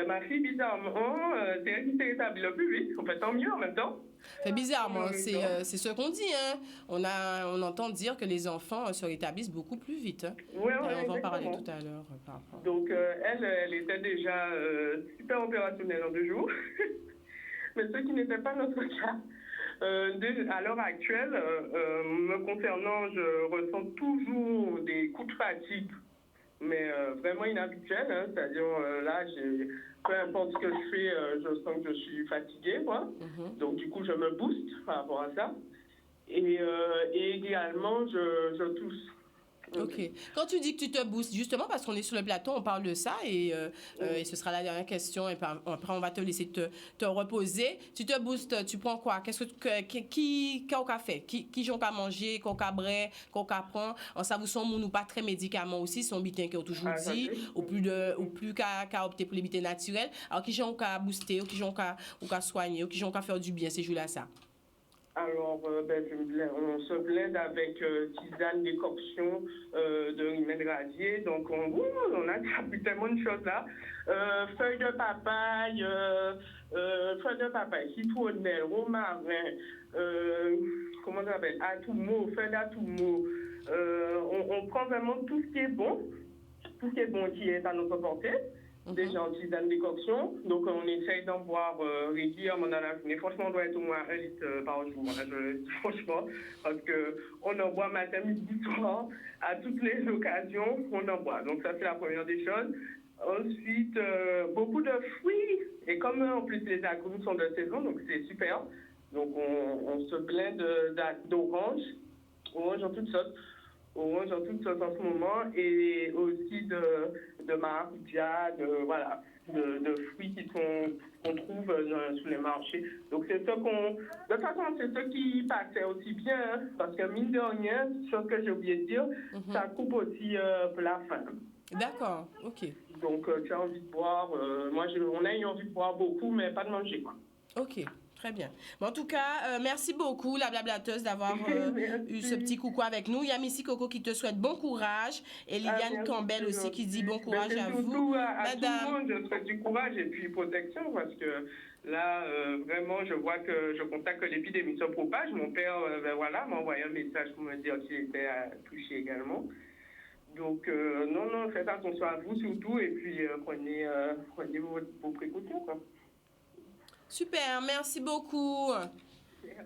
ma fille, bizarrement, c'est elle qui s'est rétablie le plus vite. En fait, tant mieux en même temps. Fait bizarrement, c'est ce qu'on dit. Hein. On entend dire que les enfants se rétablissent beaucoup plus vite. Hein. Ouais, on va en parler tout à l'heure. Donc, elle était déjà super opérationnelle en 2 jours. Mais ce qui n'était pas notre cas. À l'heure actuelle, me concernant, je ressens toujours des coups de fatigue, mais vraiment inhabituels. Hein, c'est-à-dire, là, peu importe ce que je fais, je sens que je suis fatiguée, moi. Donc, du coup, je me booste par rapport à ça. Et également, je tousse. Ok. Quand tu dis que tu te boostes, justement parce qu'on est sur le plateau, on parle de ça et ce sera la dernière question et après on va te laisser te reposer. Tu te boostes, tu prends quoi? Qu'est-ce que qui a fait? Qui j'en a mangé, qu'on a bré, qu'on a prend? En ça vous sont nous pas très médicaments aussi, son bitin qui ont toujours dit ou plus qu'à opter pour les bitins naturels. Alors qui j'en a booster ou qui j'en a soigner ou qui j'en a faire du bien ces jours-là ça? Alors, on se blinde avec tisane, décoction de remède radier. Donc, on a appris tellement de choses là. Feuilles de papaye, citronnelle, romarin, comment ça s'appelle, atoumo, feuilles d'atoumo. On prend vraiment tout ce qui est bon qui est à notre portée. Déjà en tisane décoction. Donc, on essaye d'en boire régulièrement dans la journée. Franchement, on doit être au moins 1 litre par jour. Franchement, parce qu'on en boit matin, midi, soir. À toutes les occasions, on en boit. Donc, ça, c'est la première des choses. Ensuite, beaucoup de fruits. Et comme en plus, les agrumes sont de saison, donc c'est super. Donc, on se blinde d'orange en toutes sortes. Orange en toutes sortes en ce moment, et aussi de maracuja, de fruits qu'on trouve sur les marchés. Donc c'est ce de toute façon, c'est ce qui passait aussi bien, hein, parce que mine de rien, chose que j'ai oublié de dire, ça coupe aussi pour la faim. D'accord, ok. Donc tu as envie de boire, on a eu envie de boire beaucoup, mais pas de manger, quoi. Ok. Très bien. Bon, en tout cas, merci beaucoup, la blablateuse, d'avoir eu ce petit coucou avec nous. Il y a Missy Coco qui te souhaite bon courage et Liliane Campbell aussi qui dit bon courage à vous. À tout le monde, je souhaite du courage et puis protection parce que là, vraiment, je vois que je constate que l'épidémie se propage. Mon père, m'a envoyé un message pour me dire qu'il était touché également. Donc, non, faites attention à vous surtout et puis prenez vos précautions, quoi. Super, merci beaucoup.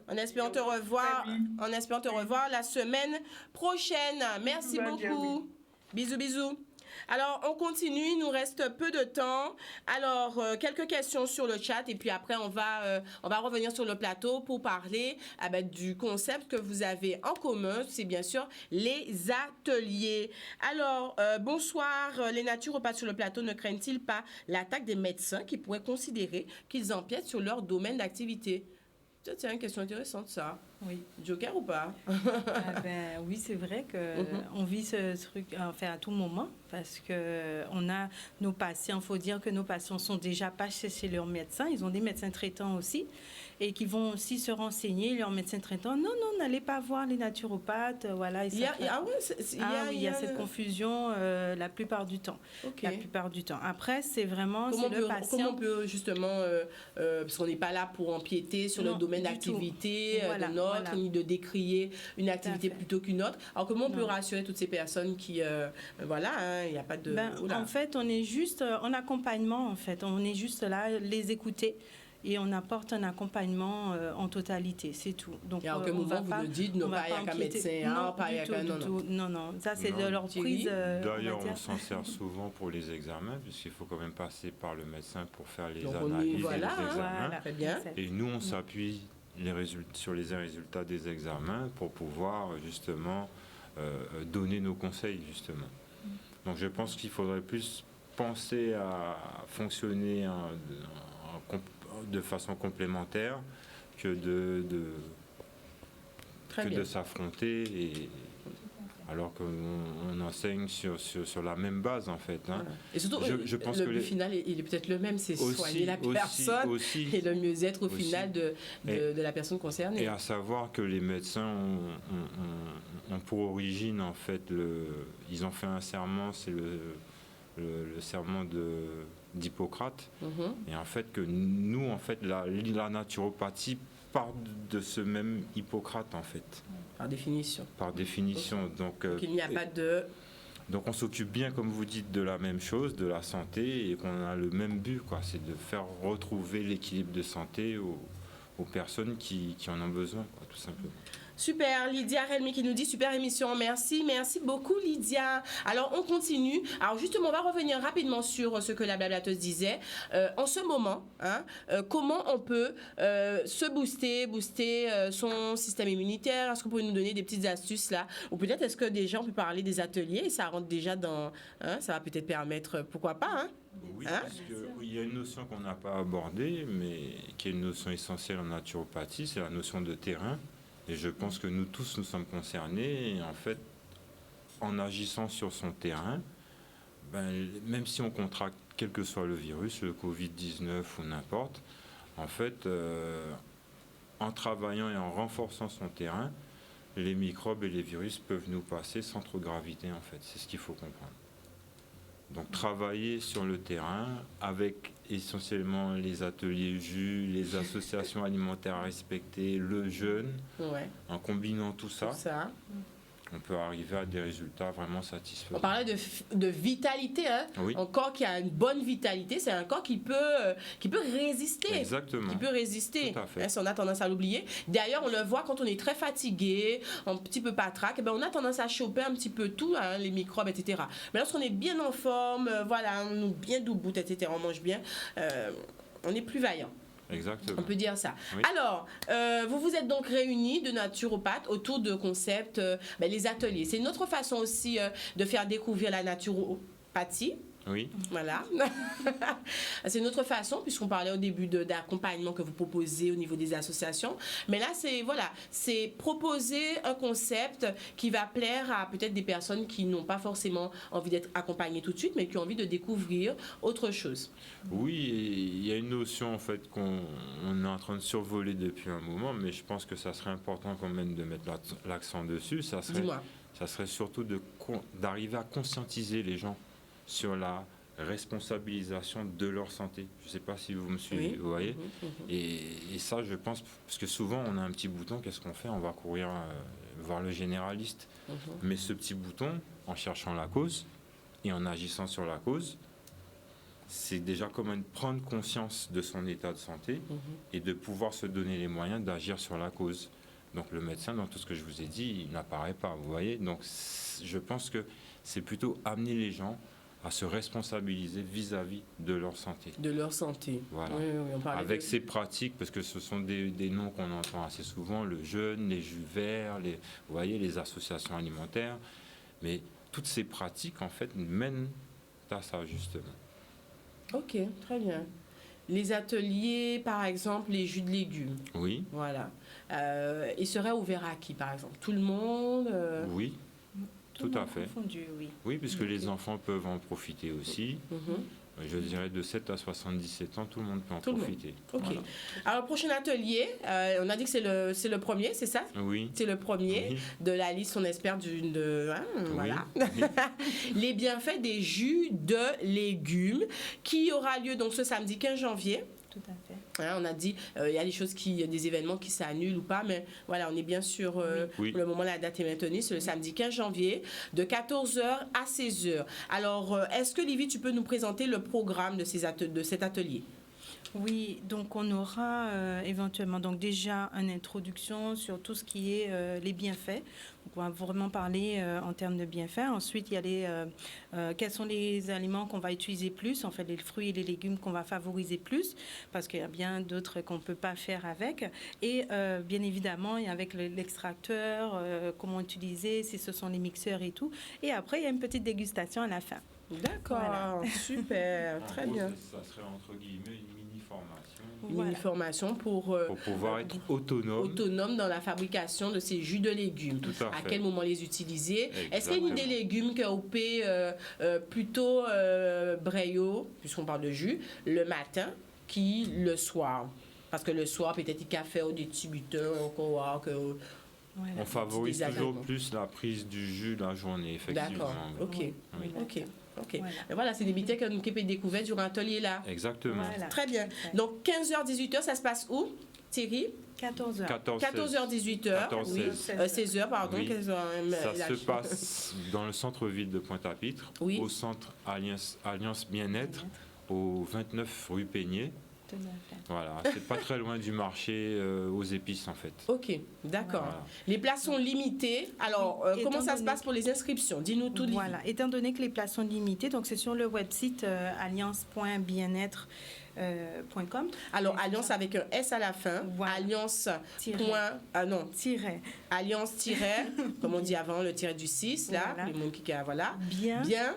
En espérant te revoir, la semaine prochaine. Merci Tout va bien, beaucoup. Bisous, bisous. Alors, on continue, il nous reste peu de temps. Alors, quelques questions sur le chat et puis après, on va revenir sur le plateau pour parler du concept que vous avez en commun. C'est bien sûr les ateliers. Alors, bonsoir. Les naturopathes sur le plateau ne craignent-ils pas l'attaque des médecins qui pourraient considérer qu'ils empiètent sur leur domaine d'activité? C'est une question intéressante, ça. Oui. Joker ou pas? Oui, c'est vrai qu'on vit ce truc à tout moment parce que on a nos patients. Il faut dire que nos patients sont déjà pas chez leurs médecins. Ils ont des médecins traitants aussi et qui vont aussi se renseigner. Leurs médecins traitants, non, n'allez pas voir les naturopathes. Voilà. Il y a cette confusion la plupart du temps. Okay. La plupart du temps. Après, c'est vraiment le patient. Comment on peut justement, parce qu'on n'est pas là pour empiéter sur le domaine d'activité de notre, ni de décrier une activité plutôt qu'une autre. Alors comment on peut rassurer toutes ces personnes qui, il n'y a pas de... En fait, on est juste en accompagnement, en fait. On est juste là, les écouter. Et on apporte un accompagnement en totalité, c'est tout. Donc, et à aucun moment, vous nous dites, non, pas avec un médecin, pas avec un... Non, ça c'est de leur prise... D'ailleurs, on s'en sert souvent pour les examens, puisqu'il faut quand même passer par le médecin pour faire les analyses et les examens. Très bien. Et nous, on s'appuie sur les résultats des examens pour pouvoir justement donner nos conseils, justement. Donc je pense qu'il faudrait plus penser à fonctionner de façon complémentaire que de s'affronter, alors qu'on enseigne sur la même base, en fait. Hein. Voilà. Et surtout, je pense le but final, il est peut-être le même, c'est soigner la personne et le mieux-être au final de la personne concernée. Et à savoir que les médecins ont pour origine, en fait, ils ont fait un serment, c'est le serment d'Hippocrate. Et en fait, que nous, en fait, la naturopathie part de ce même Hippocrate, en fait. Par définition. Par définition. Donc il n'y a pas de... Donc on s'occupe bien, comme vous dites, de la même chose, de la santé, et qu'on a le même but, quoi. C'est de faire retrouver l'équilibre de santé aux personnes qui en ont besoin, quoi, tout simplement. Super, Lydia Relmi qui nous dit super émission, merci beaucoup Lydia. Alors on continue, alors justement on va revenir rapidement sur ce que la blablateuse disait. En ce moment, comment on peut se booster son système immunitaire? Est-ce que vous pouvez nous donner des petites astuces là? Ou peut-être est-ce que déjà on peut parler des ateliers et ça rentre déjà dans... ça va peut-être permettre, pourquoi pas Oui, parce qu'il y a une notion qu'on n'a pas abordée, mais qui est une notion essentielle en naturopathie, c'est la notion de terrain. Et je pense que nous tous, nous sommes concernés. Et en fait, en agissant sur son terrain, même si on contracte quel que soit le virus, le Covid-19 ou n'importe, en fait, en travaillant et en renforçant son terrain, les microbes et les virus peuvent nous passer sans trop gravité, en fait. C'est ce qu'il faut comprendre. Donc travailler sur le terrain avec essentiellement les ateliers jus, les associations alimentaires respectées, le jeûne, en combinant tout ça, on peut arriver à des résultats vraiment satisfaisants. On parlait de vitalité, Oui. Un corps qui a une bonne vitalité, c'est un corps qui peut résister. Exactement. Qui peut résister. Tout à fait. Si on a tendance à l'oublier. D'ailleurs, on le voit quand on est très fatigué, un petit peu patraque, on a tendance à choper un petit peu tout, les microbes, etc. Mais lorsqu'on est bien en forme, on est bien debout, etc., on mange bien, on est plus vaillant. Exactement. On peut dire ça. Oui. Alors, vous vous êtes donc réunis de naturopathes autour de concepts, les ateliers. C'est une autre façon aussi de faire découvrir la naturopathie. Oui. Voilà. C'est une autre façon, puisqu'on parlait au début d'accompagnement que vous proposez au niveau des associations. Mais là, c'est proposer un concept qui va plaire à peut-être des personnes qui n'ont pas forcément envie d'être accompagnées tout de suite, mais qui ont envie de découvrir autre chose. Oui, il y a une notion en fait qu'on est en train de survoler depuis un moment, mais je pense que ça serait important quand même de mettre l'accent dessus. Dis-moi. Ça serait surtout d'arriver à conscientiser les gens sur la responsabilisation de leur santé. Je ne sais pas si vous me suivez, vous voyez. Et ça, je pense, parce que souvent, on a un petit bouton, qu'est-ce qu'on fait? On va courir voir le généraliste. Mais ce petit bouton, en cherchant la cause et en agissant sur la cause, c'est déjà prendre conscience de son état de santé et de pouvoir se donner les moyens d'agir sur la cause. Donc le médecin, dans tout ce que je vous ai dit, il n'apparaît pas, vous voyez. Donc je pense que c'est plutôt amener les gens à se responsabiliser vis-à-vis de leur santé. De leur santé. Voilà. Oui, on parlait Avec ces pratiques, parce que ce sont des noms qu'on entend assez souvent, le jeûne, les jus verts, vous voyez, les associations alimentaires. Mais toutes ces pratiques, en fait, mènent à ça, justement. Ok, très bien. Les ateliers, par exemple, les jus de légumes. Oui. Voilà. Ils seraient ouverts à qui, par exemple? Tout le monde Oui, tout à fait. Confondu, oui. Oui, puisque les enfants peuvent en profiter aussi. Je dirais de 7 à 77 ans, tout le monde peut en profiter. Ok. Voilà. Alors, prochain atelier, on a dit que c'est le premier, c'est ça? Oui. C'est le premier Oui. de la liste, on espère, voilà. Oui. Les bienfaits des jus de légumes qui aura lieu donc ce samedi 15 janvier. Tout à fait. Hein, on a dit, il y a des événements qui s'annulent ou pas, mais voilà, on est bien sûr, Oui. pour le moment, la date est maintenue, c'est le samedi 15 janvier, de 14h à 16h. Alors, est-ce que, Livy, tu peux nous présenter le programme de cet atelier? Oui, donc on aura éventuellement donc déjà une introduction sur tout ce qui est les bienfaits. Donc on va vraiment parler en termes de bienfaits. Ensuite, il y a quels sont les aliments qu'on va utiliser plus, en fait les fruits et les légumes qu'on va favoriser plus, parce qu'il y a bien d'autres qu'on ne peut pas faire avec. Et bien évidemment, il y a avec l'extracteur, comment utiliser, si ce sont les mixeurs et tout. Et après, il y a une petite dégustation à la fin. D'accord, Voilà. Super, très bien. Ça serait entre guillemets une mini-formation. Une mini-formation pour pouvoir être autonome dans la fabrication de ces jus de légumes. Tout à fait. À quel moment les utiliser? Est-ce qu'il y a Exactement. des légumes que vous pouvez plutôt brayo, puisqu'on parle de jus, le matin, qui le soir? Parce que le soir, peut-être il y a café ou des petits butins, encore que... Voilà. On favorise Des toujours aliments. plus la prise du jus la journée, effectivement. D'accord, ok. Oui. Ok. Voilà. Mais voilà, c'est des bitains que nous avons découvert durant l'atelier là. Exactement. Voilà. Très bien. Super. Donc 15h-18h, ça se passe où, Thierry? 14 heures. 14h-18h. 14, Oui. 16. 16h, pardon. Oui. 15 heures, Ça se passe dans le centre-ville de Pointe-à-Pitre, Oui. au centre Alliance Bien-être, au 29 rue Peigné. Tout à fait. Voilà, c'est pas très loin du marché aux épices en fait. Ok, d'accord. Voilà. Les places sont limitées. Alors, Oui, comment étant ça se donné passe pour les inscriptions? Dis-nous tout. Livy. Voilà, étant donné que les places sont limitées, donc c'est sur le website alliance.bien-être.com. Alors, Alliance avec un S à la fin. Voilà. Alliance. Tiret. Tiret. Alliance tiret, comme on dit avant, le tiret du 6, là. Voilà. Les monde qui voilà. Bien. Bien.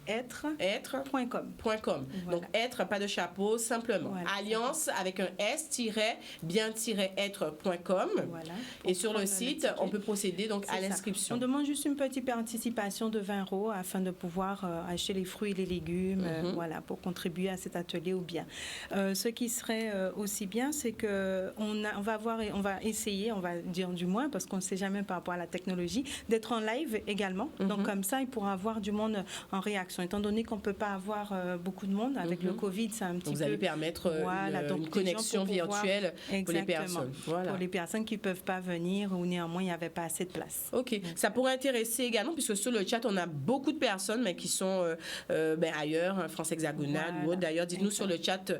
Être.com. Être.com. Voilà. Donc, être, pas de chapeau, simplement. Voilà. Alliance avec un S-bien-être.com. Voilà. Et sur le prendre site, ticket. on peut procéder donc C'est à ça. l'inscription. On demande juste une petite participation de 20 € afin de pouvoir acheter les fruits et les légumes, voilà, pour contribuer à cet atelier ou bien. Ce qui serait aussi bien, c'est que on va essayer, on va dire du moins, parce qu'on ne sait jamais par rapport à la technologie, d'être en live également. Donc comme ça, il pourra avoir du monde en réaction. Étant donné qu'on ne peut pas avoir beaucoup de monde avec le Covid, c'est un petit Donc, vous peu... allez permettre Voilà, donc une des connexion gens pour pouvoir- virtuelle pour les Exactement. personnes. Voilà. Pour les personnes qui ne peuvent pas venir ou néanmoins il n'y avait pas assez de place. OK. Ça pourrait intéresser également, puisque sur le chat, on a beaucoup de personnes mais qui sont ailleurs, hein, France hexagonale Voilà. ou autre. D'ailleurs, dites-nous sur le chat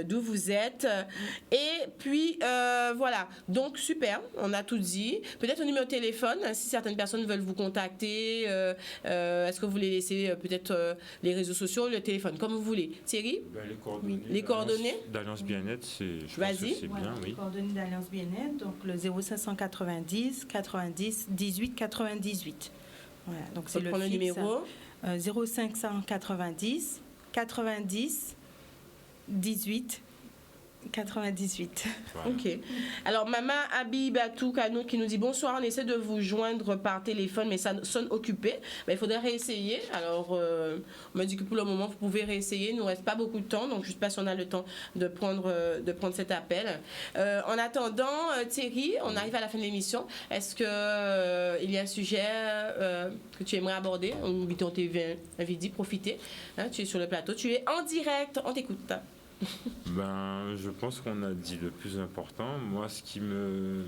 d'où vous êtes. Et puis, voilà. Donc, super. On a tout dit. Peut-être un numéro de téléphone, hein, si certaines personnes veulent vous contacter. Est-ce que vous voulez laisser peut-être les réseaux sociaux, le téléphone, comme vous voulez. Thierry? Les coordonnées d'Alliance Bien-être, je pense Vas-y. que c'est Voilà, bien, les oui. coordonnées d'Alliance Bien-être, donc le 0590 90 18 98. Voilà, donc C'est c'est le prendre le fixe, numéro. 0590 90 18 98. Voilà. OK. Alors, Maman Abibatou Kano qui nous dit bonsoir, on essaie de vous joindre par téléphone, mais ça sonne occupé. Ben, il faudrait réessayer. Alors, on m'a dit que pour le moment, vous pouvez réessayer. Il ne nous reste pas beaucoup de temps, donc je ne sais pas si on a le temps de prendre cet appel. En attendant, Thierry, on arrive à la fin de l'émission. Est-ce qu'il y a un sujet que tu aimerais aborder? On t'est invité, profiter. Hein, tu es sur le plateau, tu es en direct, on t'écoute. Je pense qu'on a dit le plus important. Moi, ce qui me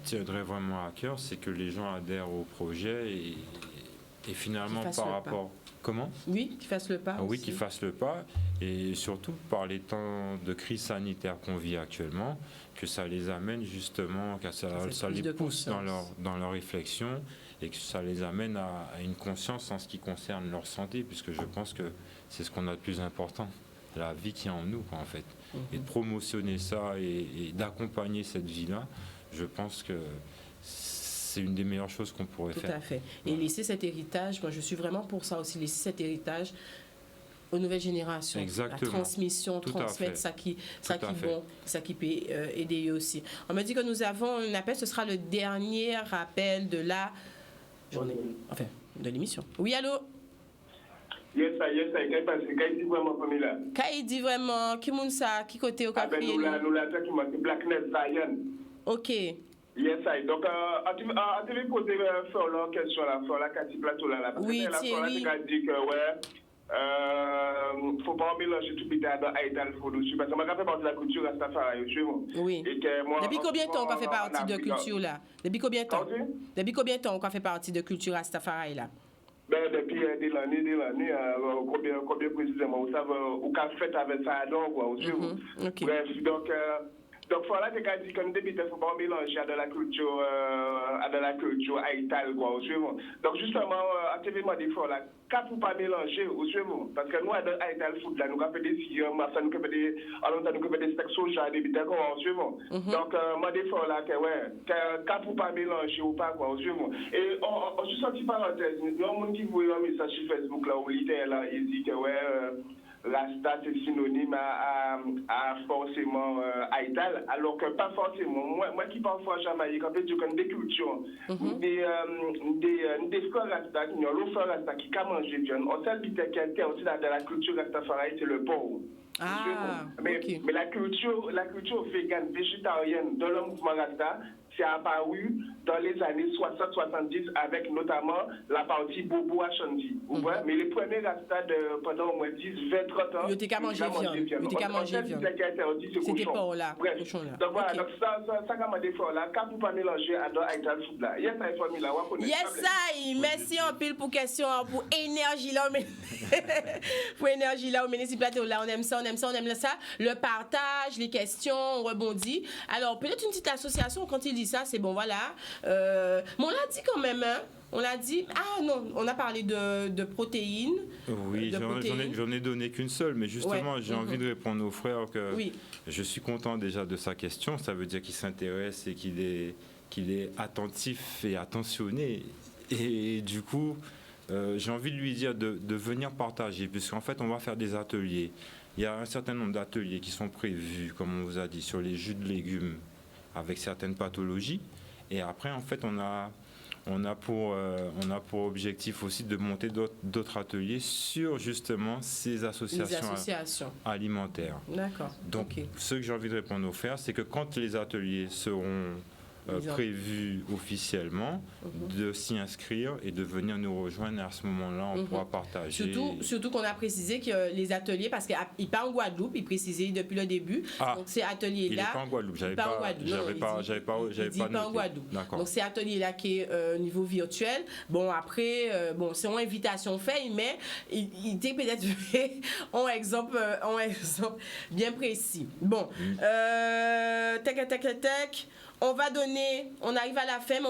tiendrait vraiment à cœur, c'est que les gens adhèrent au projet et finalement Qu'ils fassent par le rapport Comment ? Oui, qu'ils fassent le pas. Oui, aussi. qu'ils fassent le pas, et surtout par les temps de crise sanitaire qu'on vit actuellement, que ça les amène justement, que ça les pousse dans leur réflexion, et que ça les amène à une conscience en ce qui concerne leur santé, puisque je pense que c'est ce qu'on a de plus important, la vie qui est en nous, quoi, en fait. Et de promotionner ça et d'accompagner cette vie-là, je pense que c'est une des meilleures choses qu'on pourrait faire. Tout à fait. Et laisser cet héritage, moi je suis vraiment pour ça aussi, laisser cet héritage aux nouvelles générations. Exactement. La transmission, Tout transmettre ça qui peut aider aussi. On m'a dit que nous avons un appel, ce sera le dernier appel de la journée, enfin de l'émission. Oui, allô? Yes, Kaï dit vraiment pour là. Kaï dit vraiment, qui moun ça, qui côté au café? Nous la qui m'a Blackness Zion. Ok. Yes, donc, tu veux poser la question là, sur la Cathy Plateau là. Oui, Thierry. La dit que, faut pas mélanger tout bidard dans Aïtal Fodosu, parce que moi, je fais partie de la culture Rastafari, tu vois. Oui. Depuis combien de temps qu'on fait partie de culture là? Depuis combien de temps? Depuis combien de temps qu'on fait partie de culture Rastafari là? Depuis l'année, combien précisément, vous savez, au cas fait avec ça, donc, quoi, Okay. Bref, donc voilà, c'est qu'à dire que nous débutons, il faut pas mélanger à de la culture haïtale, quoi, donc justement, activement des fois, là, qu'à pour pas mélanger, parce que nous, à Haïtal Food, là, nous avons fait des filles, nous avons fait des steaks soja, des bitains, quoi, donc, moi, des fois, là, qu'à pour pas mélanger ou pas, quoi, et on juste une petite parenthèse, il y a un monde qui voit un message sur Facebook, là, où il était là, il dit que, Rasta, c'est synonyme à forcément Haïtal, alors que pas forcément. Moi qui parle en Jamaïque, en fait, je connais des cultures, des frères Rasta, qui ont l'autre frère Rasta qui a mangé bien. On sait que quelqu'un aussi dans la culture Rastafari, c'est le porc. Mais la culture végane, végétarienne de le mouvement Rasta, c'est apparu dans les années 60-70 avec notamment la partie Bobo Ashanti. Mais les premiers Rasta pendant au moins 10, 20, 30 ans, ils étaient qu'à manger viande. C'était pas là. Bref, donc voilà, donc ça comme des fois là, quand vous pas mélanger à Haïtal Food là. Yes, I famille là, merci en pile pour question, pour énergie là, pour énergie là, au Ménécie Plateau là, on aime ça. Le partage, les questions, on rebondit. Alors peut-être une petite association quand il dit ça, c'est bon, voilà. Mais on l'a dit quand même, hein. On l'a dit, on a parlé de protéines. Oui, j'en ai donné qu'une seule, mais justement, j'ai envie de répondre aux frères que je suis content déjà de sa question. Ça veut dire qu'il s'intéresse et qu'il est attentif et attentionné. Et du coup, j'ai envie de lui dire de venir partager, puisqu'en fait, on va faire des ateliers. Il y a un certain nombre d'ateliers qui sont prévus, comme on vous a dit, sur les jus de légumes avec certaines pathologies. Et après, en fait, on a pour objectif aussi de monter d'autres ateliers sur justement ces associations alimentaires. D'accord. Donc, ce que j'ai envie de répondre aux frères, c'est que quand les ateliers seront prévus officiellement, de s'y inscrire et de venir nous rejoindre. Et à ce moment-là, on pourra partager. Surtout qu'on a précisé que les ateliers, parce qu'il part en Guadeloupe, il précisait depuis le début. Donc ces ateliers-là. Il n'est pas en Guadeloupe. J'avais pas en Guadeloupe. Donc ces ateliers-là qui est au niveau virtuel. Bon après, c'est une invitation faite, mais il était peut-être fait un exemple bien précis. Bon, tac. On arrive à la fin, mais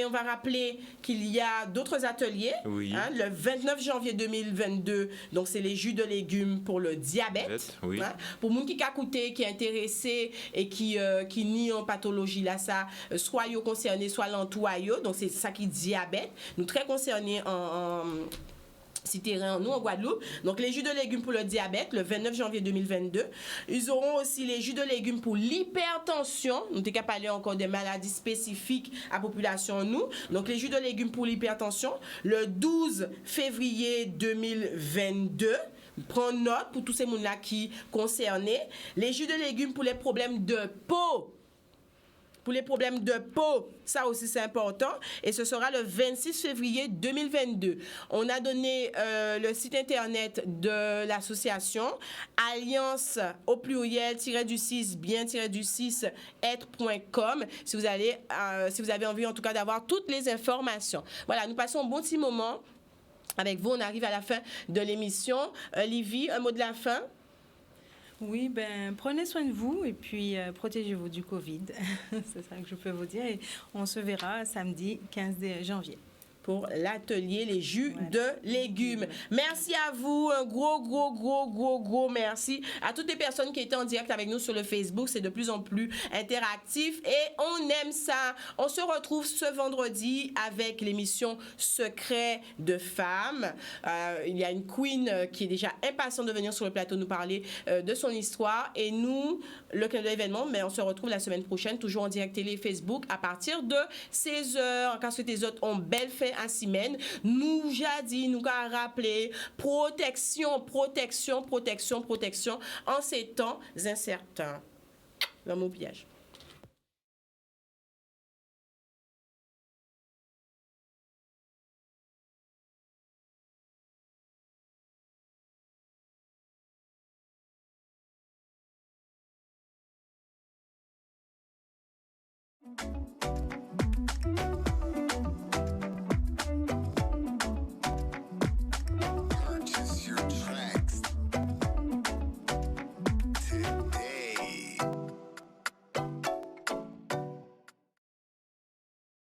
on va rappeler qu'il y a d'autres ateliers. Oui. Le 29 janvier 2022, donc c'est les jus de légumes pour le diabète. Oui. Pour les gens qui a coûté, qui est intéressé et qui nie en pathologie là, ça, soit yo concerné, soit l'entourage, donc c'est ça qui est diabète. Nous très concernés en nous en Guadeloupe. Donc les jus de légumes pour le diabète le 29 janvier 2022. Ils auront aussi les jus de légumes pour l'hypertension. Nous t'es qu'à parler encore des maladies spécifiques à la population nous. Donc les jus de légumes pour l'hypertension le 12 février 2022. Prends note pour tous ces gens là qui concernés. Les jus de légumes pour les problèmes de peau. Pour les problèmes de peau, ça aussi c'est important. Et ce sera le 26 février 2022. On a donné le site internet de l'association alliance au pluriel -du6 bien-du6 être.com si vous avez envie en tout cas d'avoir toutes les informations. Voilà, nous passons un bon petit moment. avec vous. On arrive à la fin de l'émission. Livy, un mot de la fin? Oui, ben, prenez soin de vous et puis protégez-vous du Covid. C'est ça que je peux vous dire. Et on se verra samedi 15 janvier. Pour l'atelier les jus de légumes. Merci à vous, un gros merci à toutes les personnes qui étaient en direct avec nous sur le Facebook. C'est de plus en plus interactif et on aime ça. On se retrouve ce vendredi avec l'émission Secret de femmes. Il y a une queen qui est déjà impatiente de venir sur le plateau nous parler de son histoire et nous, le clin d'œil événement, mais on se retrouve la semaine prochaine, toujours en direct télé Facebook à partir de 16h. Quand les autres ont belle fin à semaine, nous jadis, nous a rappelé protection en ces temps incertains. L'homme au piège.